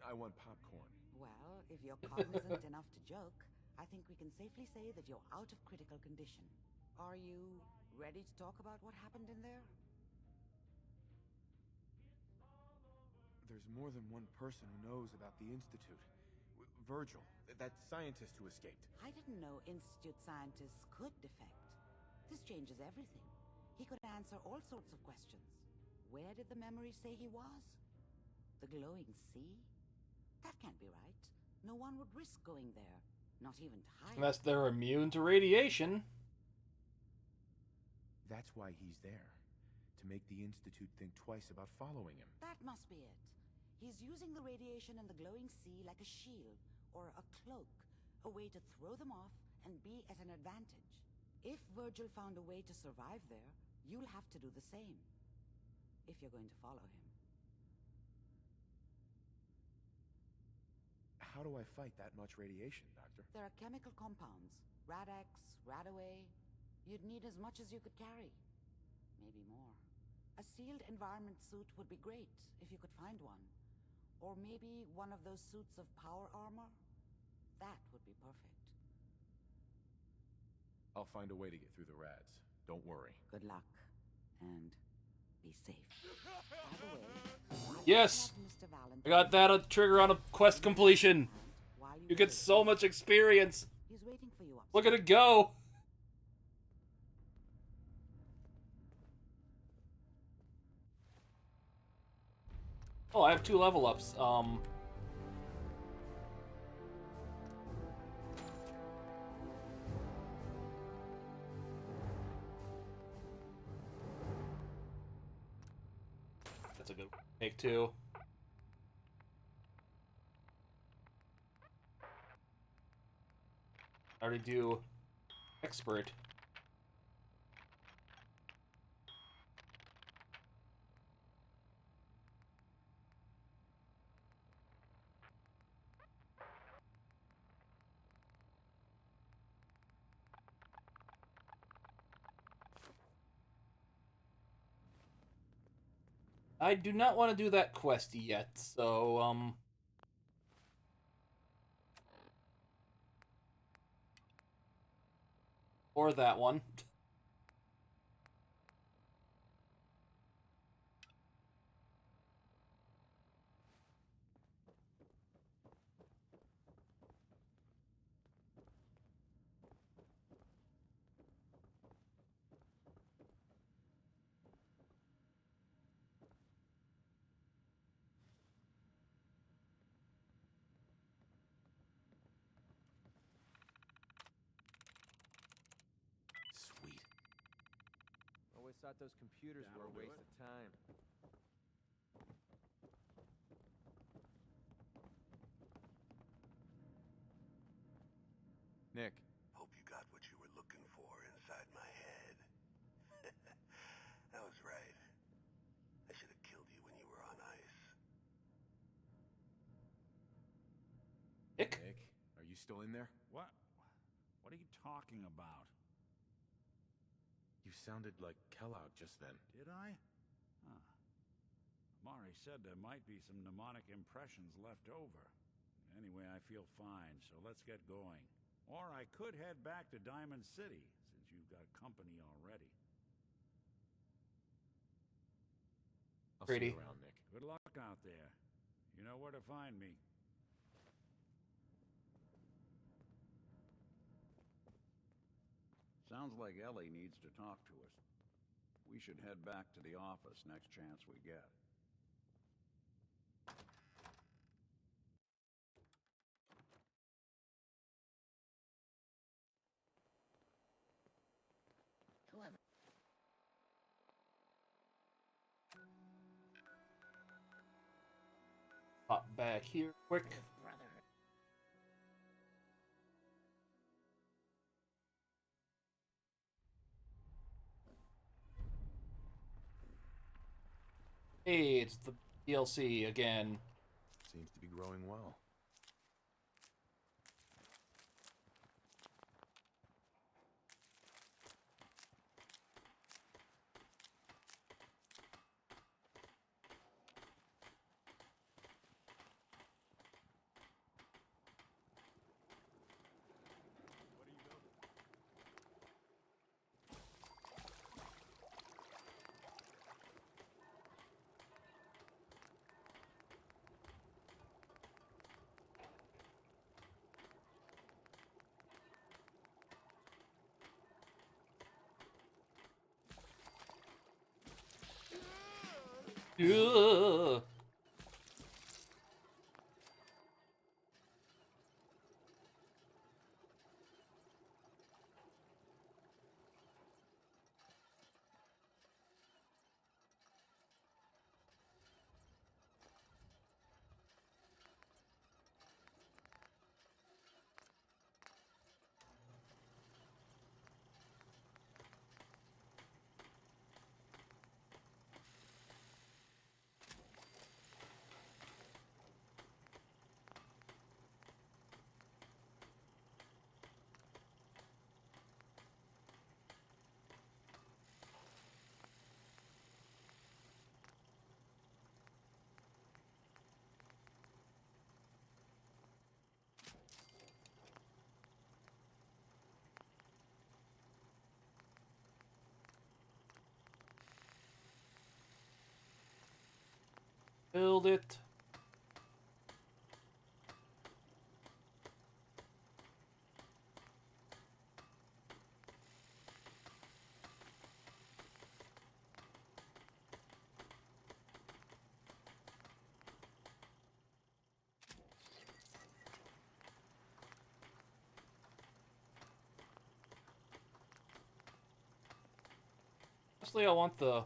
I want popcorn. Well, if you're cognizant enough to joke, I think we can safely say that you're out of critical condition. Are you ready to talk about what happened in there? There's more than one person who knows about the Institute. Virgil, that scientist who escaped. I didn't know Institute scientists could defect. This changes everything. He could answer all sorts of questions. Where did the memory say he was? The glowing sea? That can't be right. No one would risk going there. Not even to hide. Unless they're immune to radiation. That's why he's there. To to make the Institute think twice about following him. That must be it. He's using the radiation in the glowing sea like a shield, or a cloak, a way to throw them off and be at an advantage. If Virgil found a way to survive there, you'll have to do the same, if you're going to follow him. How do I fight that much radiation, Doctor? There are chemical compounds. Rad-X, Radaway. You'd need as much as you could carry. Maybe more. A sealed environment suit would be great, if you could find one. Or maybe one of those suits of power armor? That would be perfect. I'll find a way to get through the rads. Don't worry. Good luck. And be safe. By the way, Yes! I got that a trigger on a quest completion. You get so much experience. He's waiting for you. Look at it go. Oh, I have 2 level ups. That's a good take too. I already do expert. I do not want to do that quest yet, so, or that one. Sweet. Always thought those computers were a waste of time. Nick. Hope you got what you were looking for inside my head. I was right. I should have killed you when you were on ice. Nick? Nick, are you still in there? What? What are you talking about? You sounded like Kellogg just then. Did I? Huh. Mari said there might be some mnemonic impressions left over. Anyway, I feel fine, so let's get going. Or I could head back to Diamond City, since you've got company already. I'll Pretty. see you around, Nick. Good luck out there. You know where to find me. Sounds like Ellie needs to talk to us. We should head back to the office next chance we get. Whoever. Hop back here quick. Brother. Hey, it's the DLC again. Seems to be growing well. Ugh. Build it. Mostly I want the...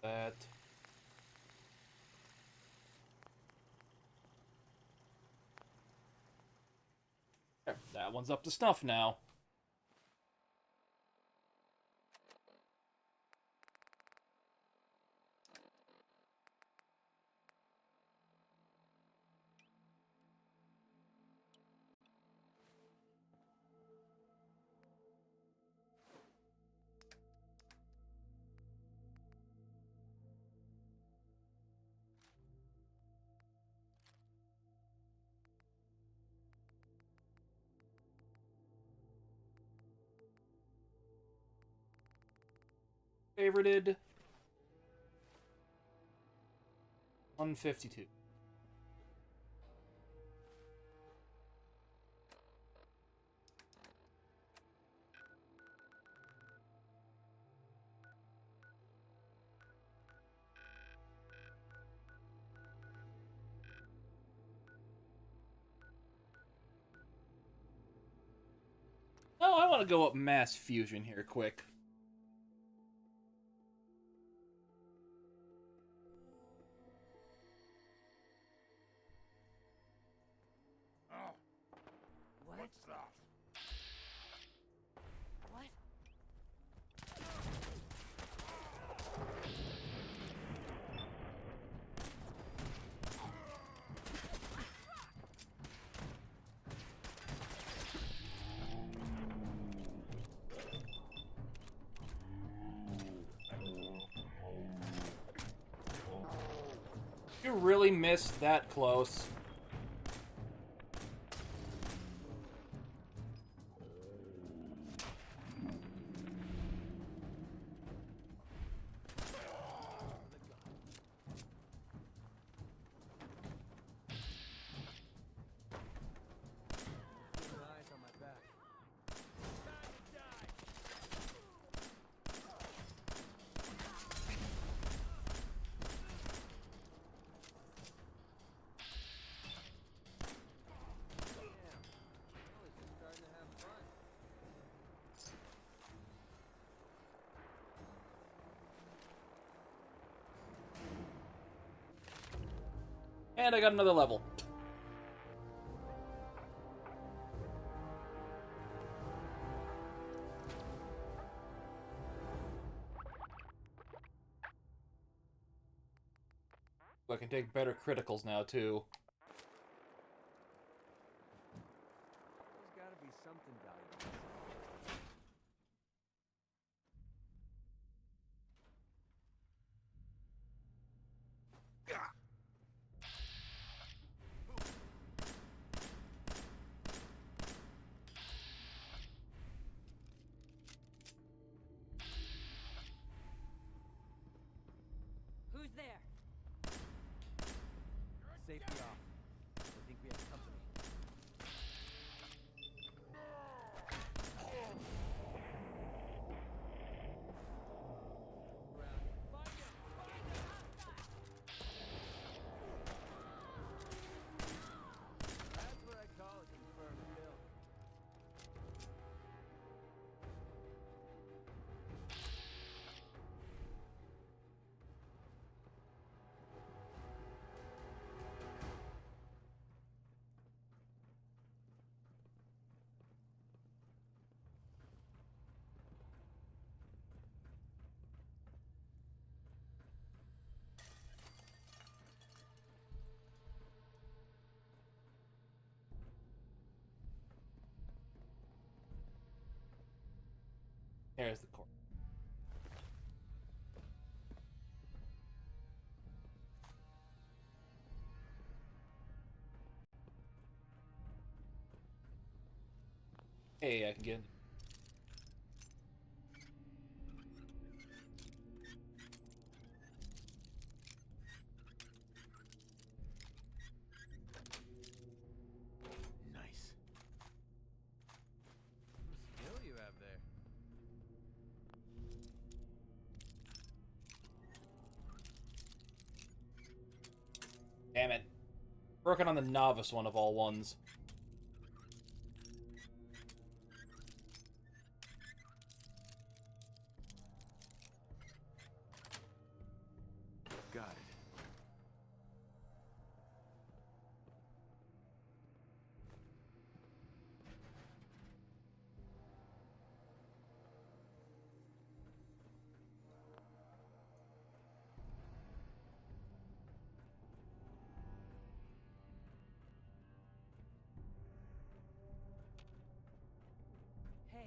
that... There, that one's up to snuff now. Favorited 152. Oh, I want to go up mass fusion here quick. What's that? What? You really missed that close. And I got another level. I can take better criticals now, too. There's gotta be something valuable. Who's there? Safety off. I think we have company. That's what I call a confirmed kill. There's the core. Hey, I can get... Damn it. Working on the novice one of all ones. Got it. Hey.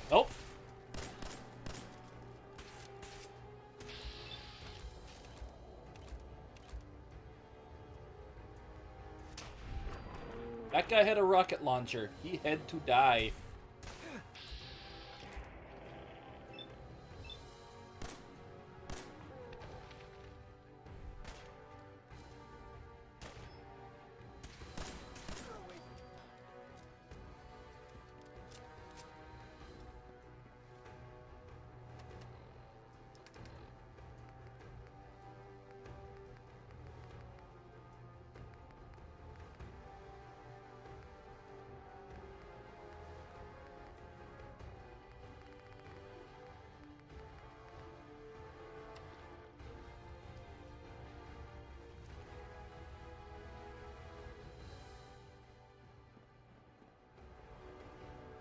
Nope. That guy had a rocket launcher. He had to die.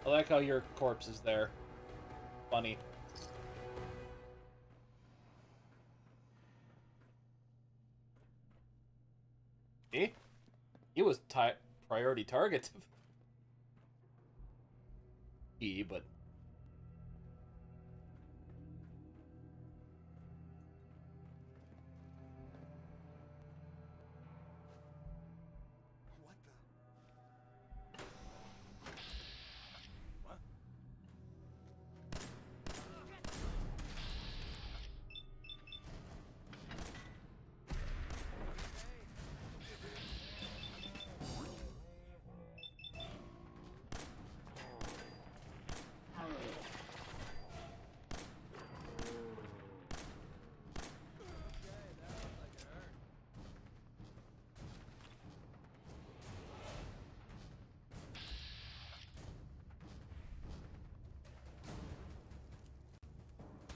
I like how your corpse is there. Funny. See? He was priority target. But...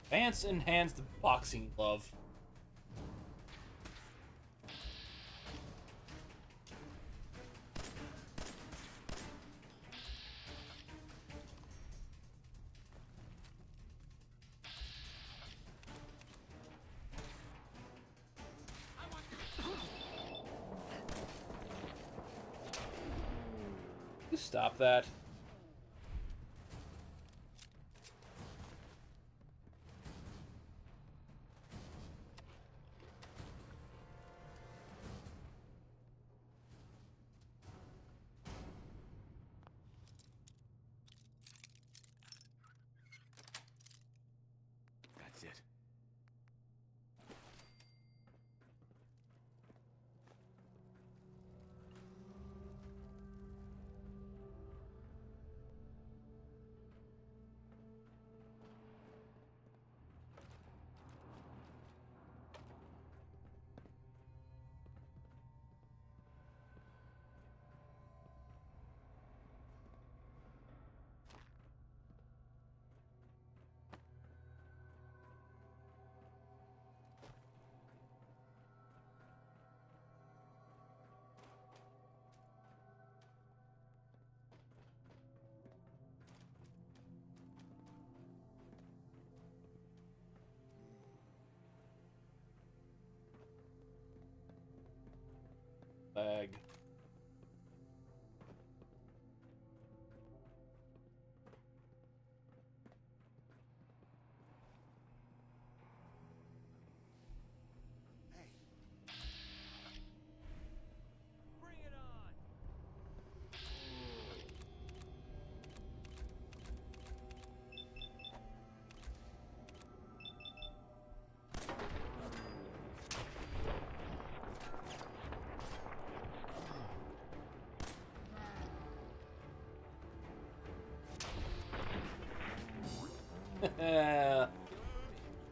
Vance enhanced the boxing glove. You stop that. That's it. Bag.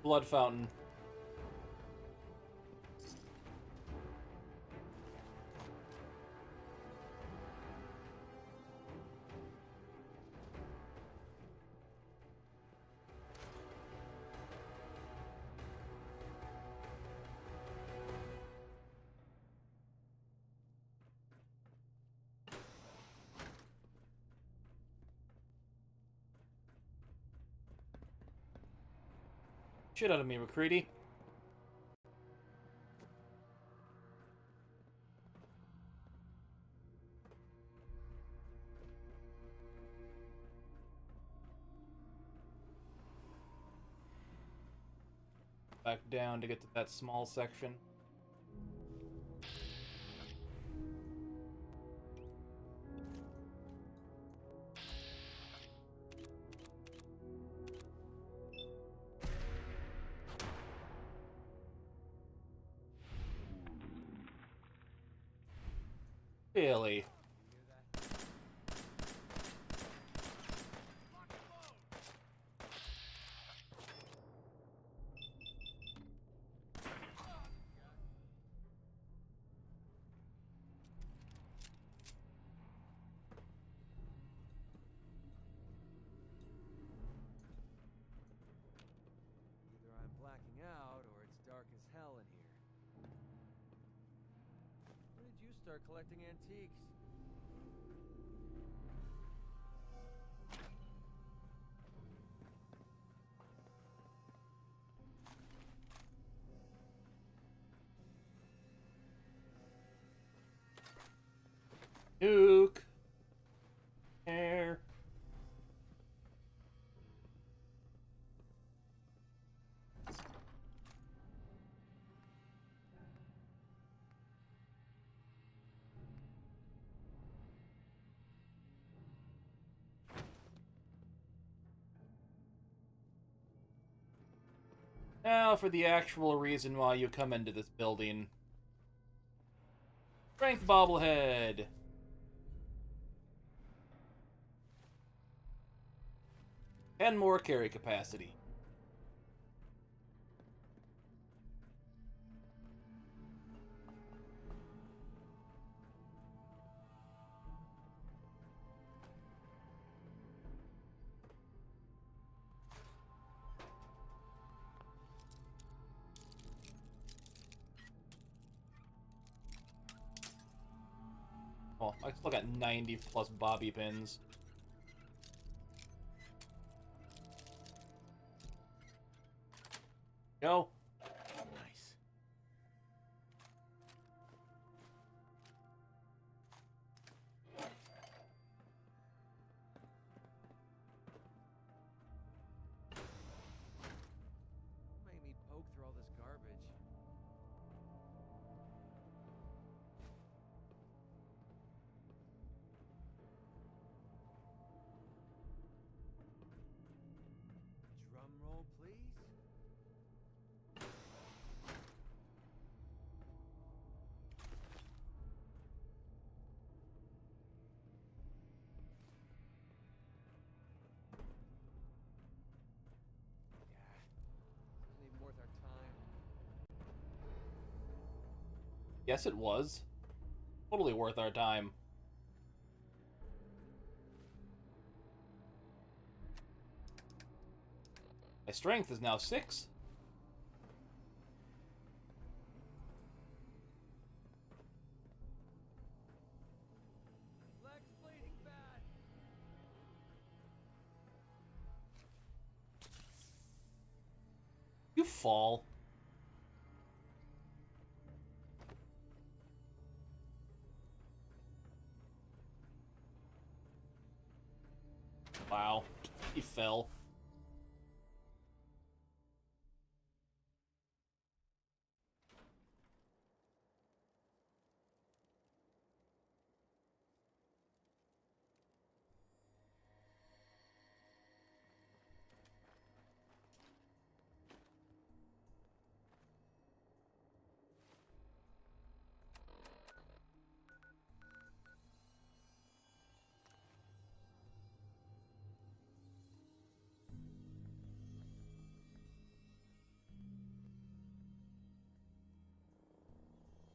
Blood fountain. Shit out of me, McCready. Back down to get to that small section. Really? Either I'm blacking out, or it's dark as hell in here. When did you start collecting antiques? Duke. Air. Now for the actual reason why you come into this building. Strength bobblehead. And more carry capacity. Oh, I still got 90 plus bobby pins. Go. Nice. Don't make me poke through all this garbage. Drum roll, please. This isn't even worth our time. Yes, it was. Totally worth our time. My strength is now 6. Leg's bleeding bad. You fall. Wow. He fell.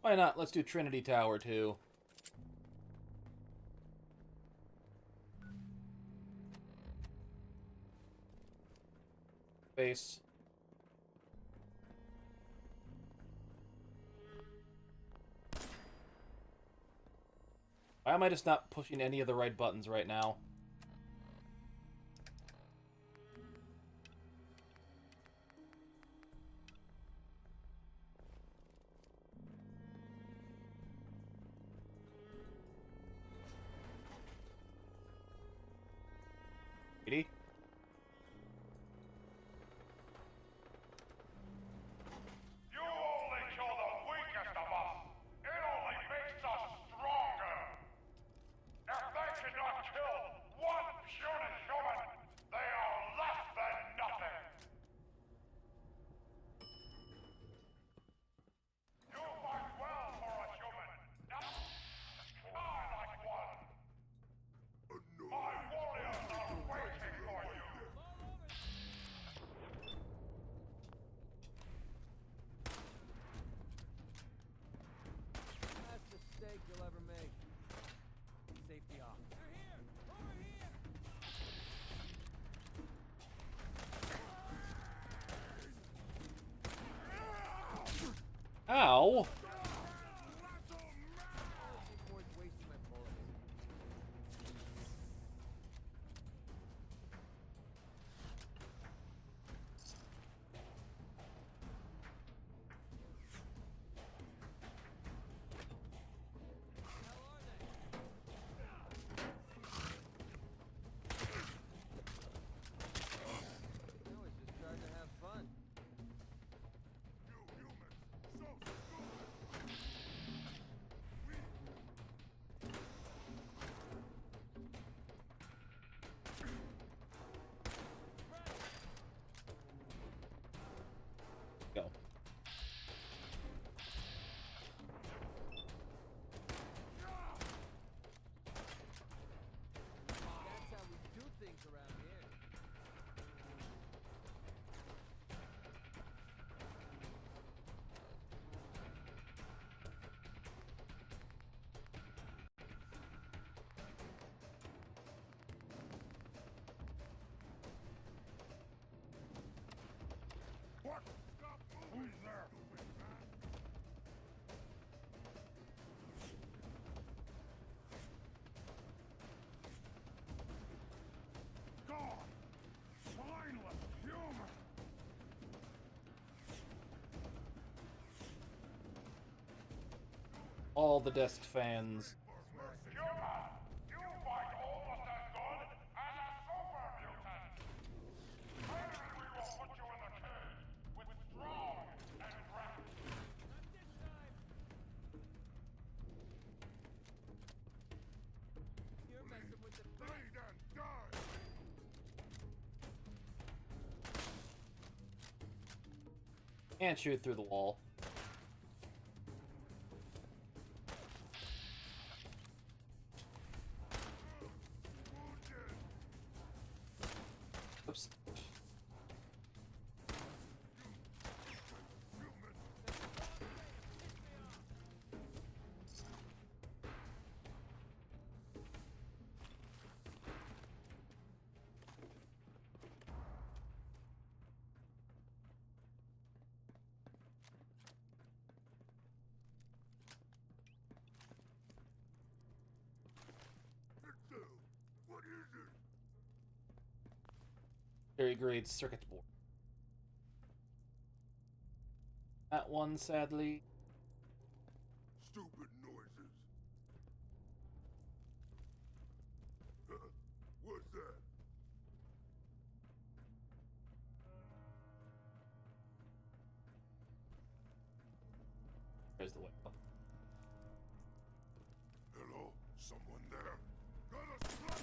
Why not? Let's do Trinity Tower, too. Base. Why am I just not pushing any of the right buttons right now? Ready? You only kill the weakest of us. It only makes us stronger. If they cannot kill one puny human, they are less than nothing. You fight well for a human. Now, die like one. My warriors are waiting for you. Best mistake you'll ever make. Safety off. They're here! Over here! Ow! Boy's wasting my bullets. I was just trying to have fun. Go. That's how we do things around here. What? Stop moving there! God! Spineless human! All the desk fans. Human! You fight almost as good as a super mutant! Maybe we will put you in the cage with Strong and Rex! Not this time! You're messing with the Bleed and die! Can't shoot through the wall. Oops. What is it? Very grade circuit board. That one, sadly. Stupid noises. What's that? There's the way up. Hello? Someone there? Got a slaughter!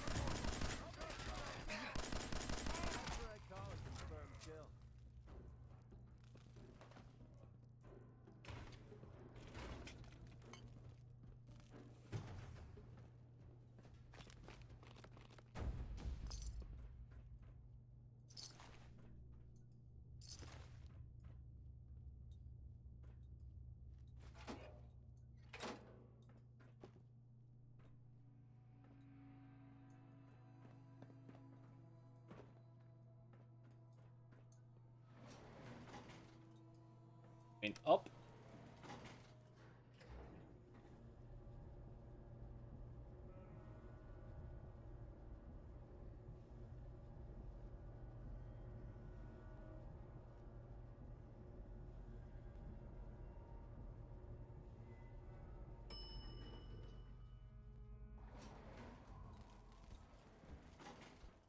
That's what I call a confirmed kill. Going up.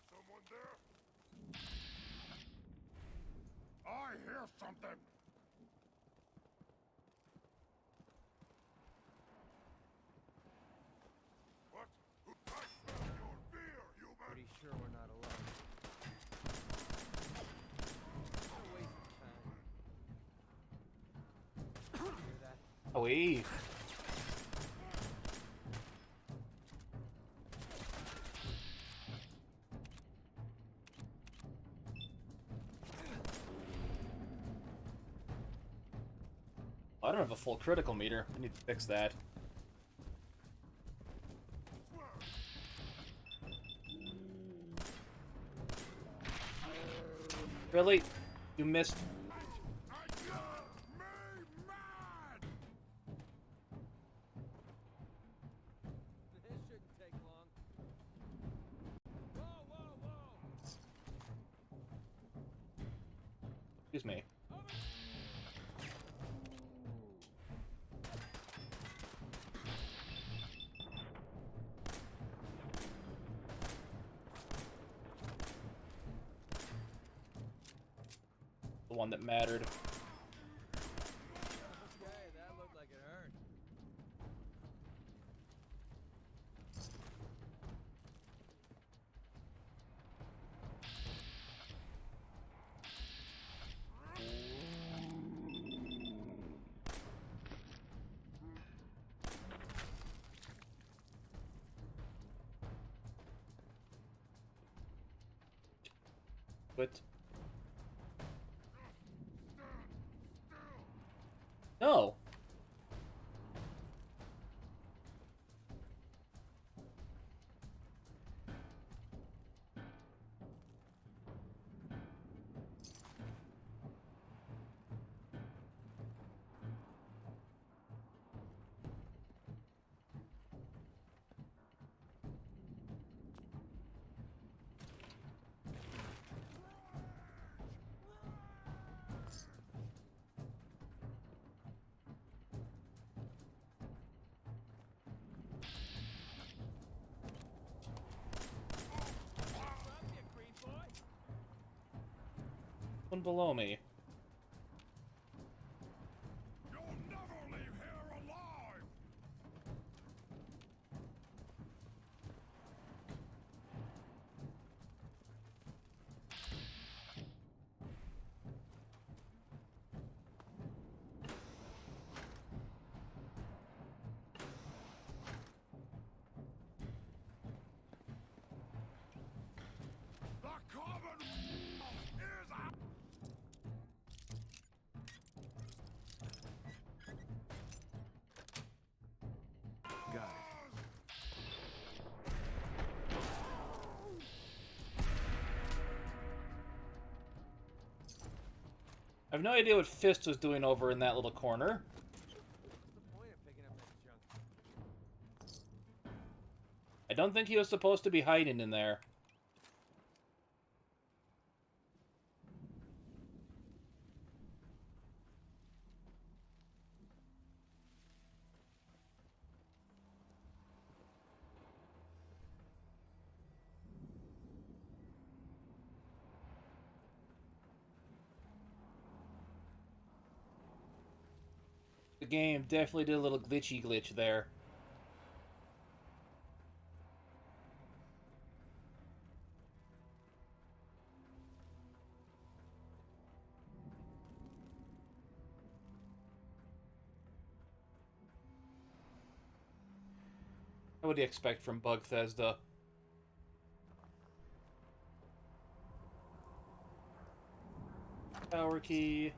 Someone there? I hear something! What? I smell your fear, human! Pretty sure we're not alone. What a waste of time. Hear that? Away. I don't have a full critical meter. I need to fix that. Really? You missed. This shouldn't take long. Whoa, whoa, whoa! Excuse me. The one that mattered. Okay, that looked like it hurt. Quit. No. One below me. You'll never leave here alive! The Commonwealth is out! Got it. I have no idea what Fist was doing over in that little corner. What's the point of picking up that junk? I don't think he was supposed to be hiding in there. The game definitely did a little glitch there. What do you expect from Bethesda? Power key.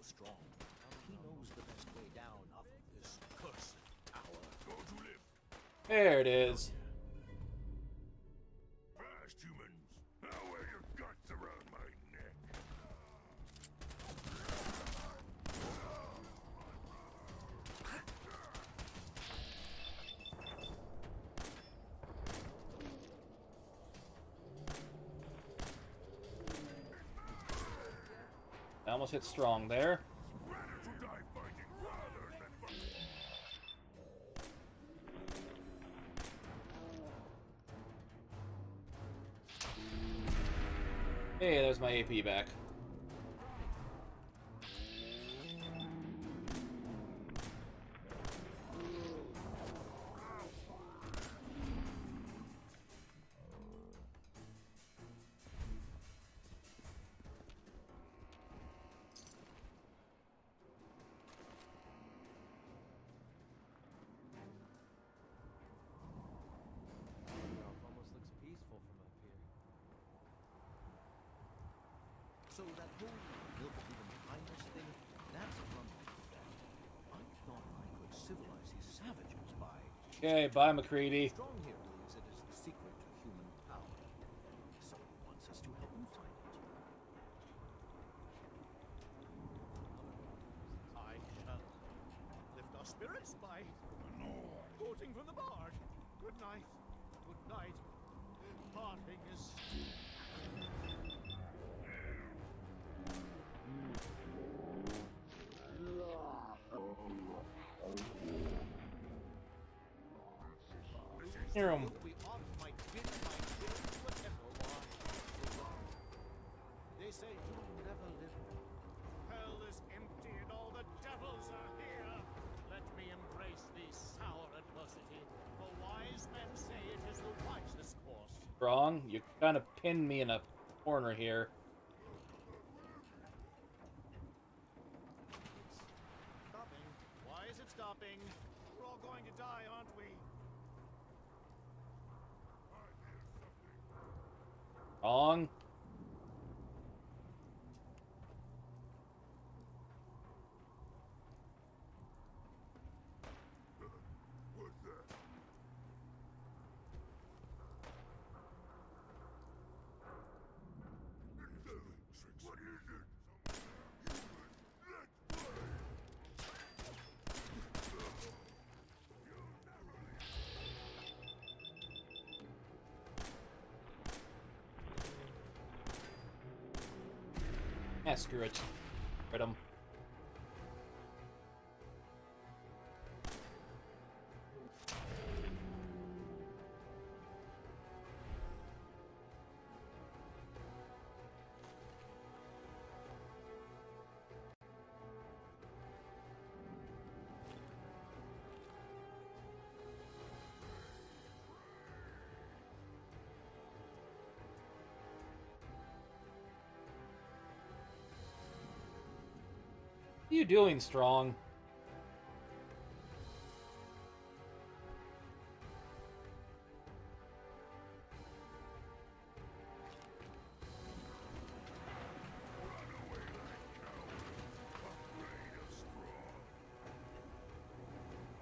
strong. He knows the best way down off of this cursed tower. Go to lift. There it is. Fast, humans. Now wear your guts around my neck. I almost hit strong there. Hey, there's my AP back. Almost looks peaceful from up here. So that whole look through the kindness thing, that's from I thought I could civilize these savages by... Okay, bye, McCready. Strong here believes it is the secret to human power. So he wants us to help him find it. I shall lift our spirits by quoting from the bard. Good night. Good night. Parting is... Hear him. We ought might bid my kin to a temple while they say you never live. Hell is empty and all the devils are here. Let me embrace the sour adversity, for wise men say it is the wisest course. Wrong. You kind of pinned me in a corner here. Stopping. Why is it stopping? We're all going to die, aren't we? Wrong. What's that? What is it? Ah, screw it. Hit him. What are you doing, Strong?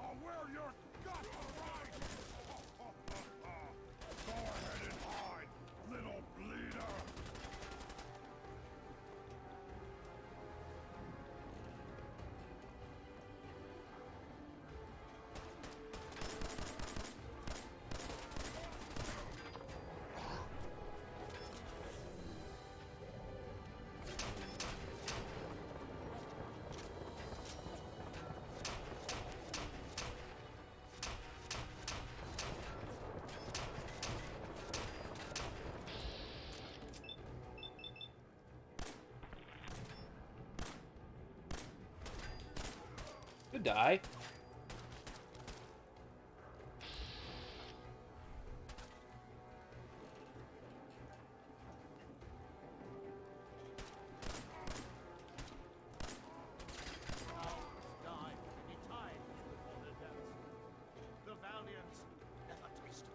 I'll wear your guts right! Go ahead and hide, little bleeder! Could die. Die any time before their deaths. The valiant never taste of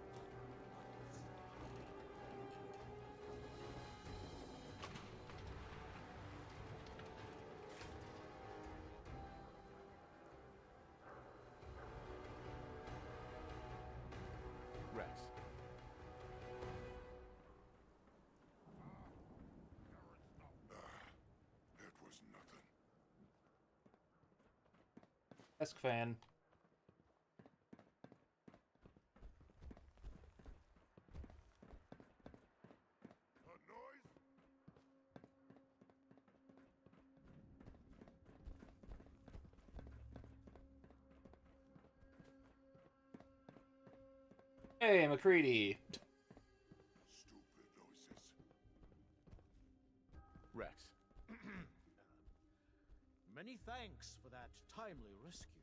Desk fan. Hey, McCready. Rex. Many thanks for that timely rescue.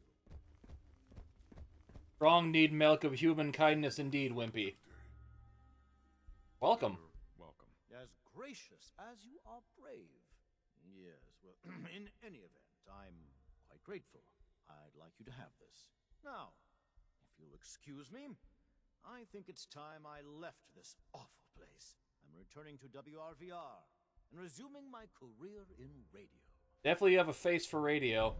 Strong need milk of human kindness indeed, Wimpy. Welcome. Welcome. As gracious as you are brave. Yes, well, in any event, I'm quite grateful. I'd like you to have this. Now, if you'll excuse me, I think it's time I left this awful place. I'm returning to WRVR and resuming my career in radio. Definitely have a face for radio.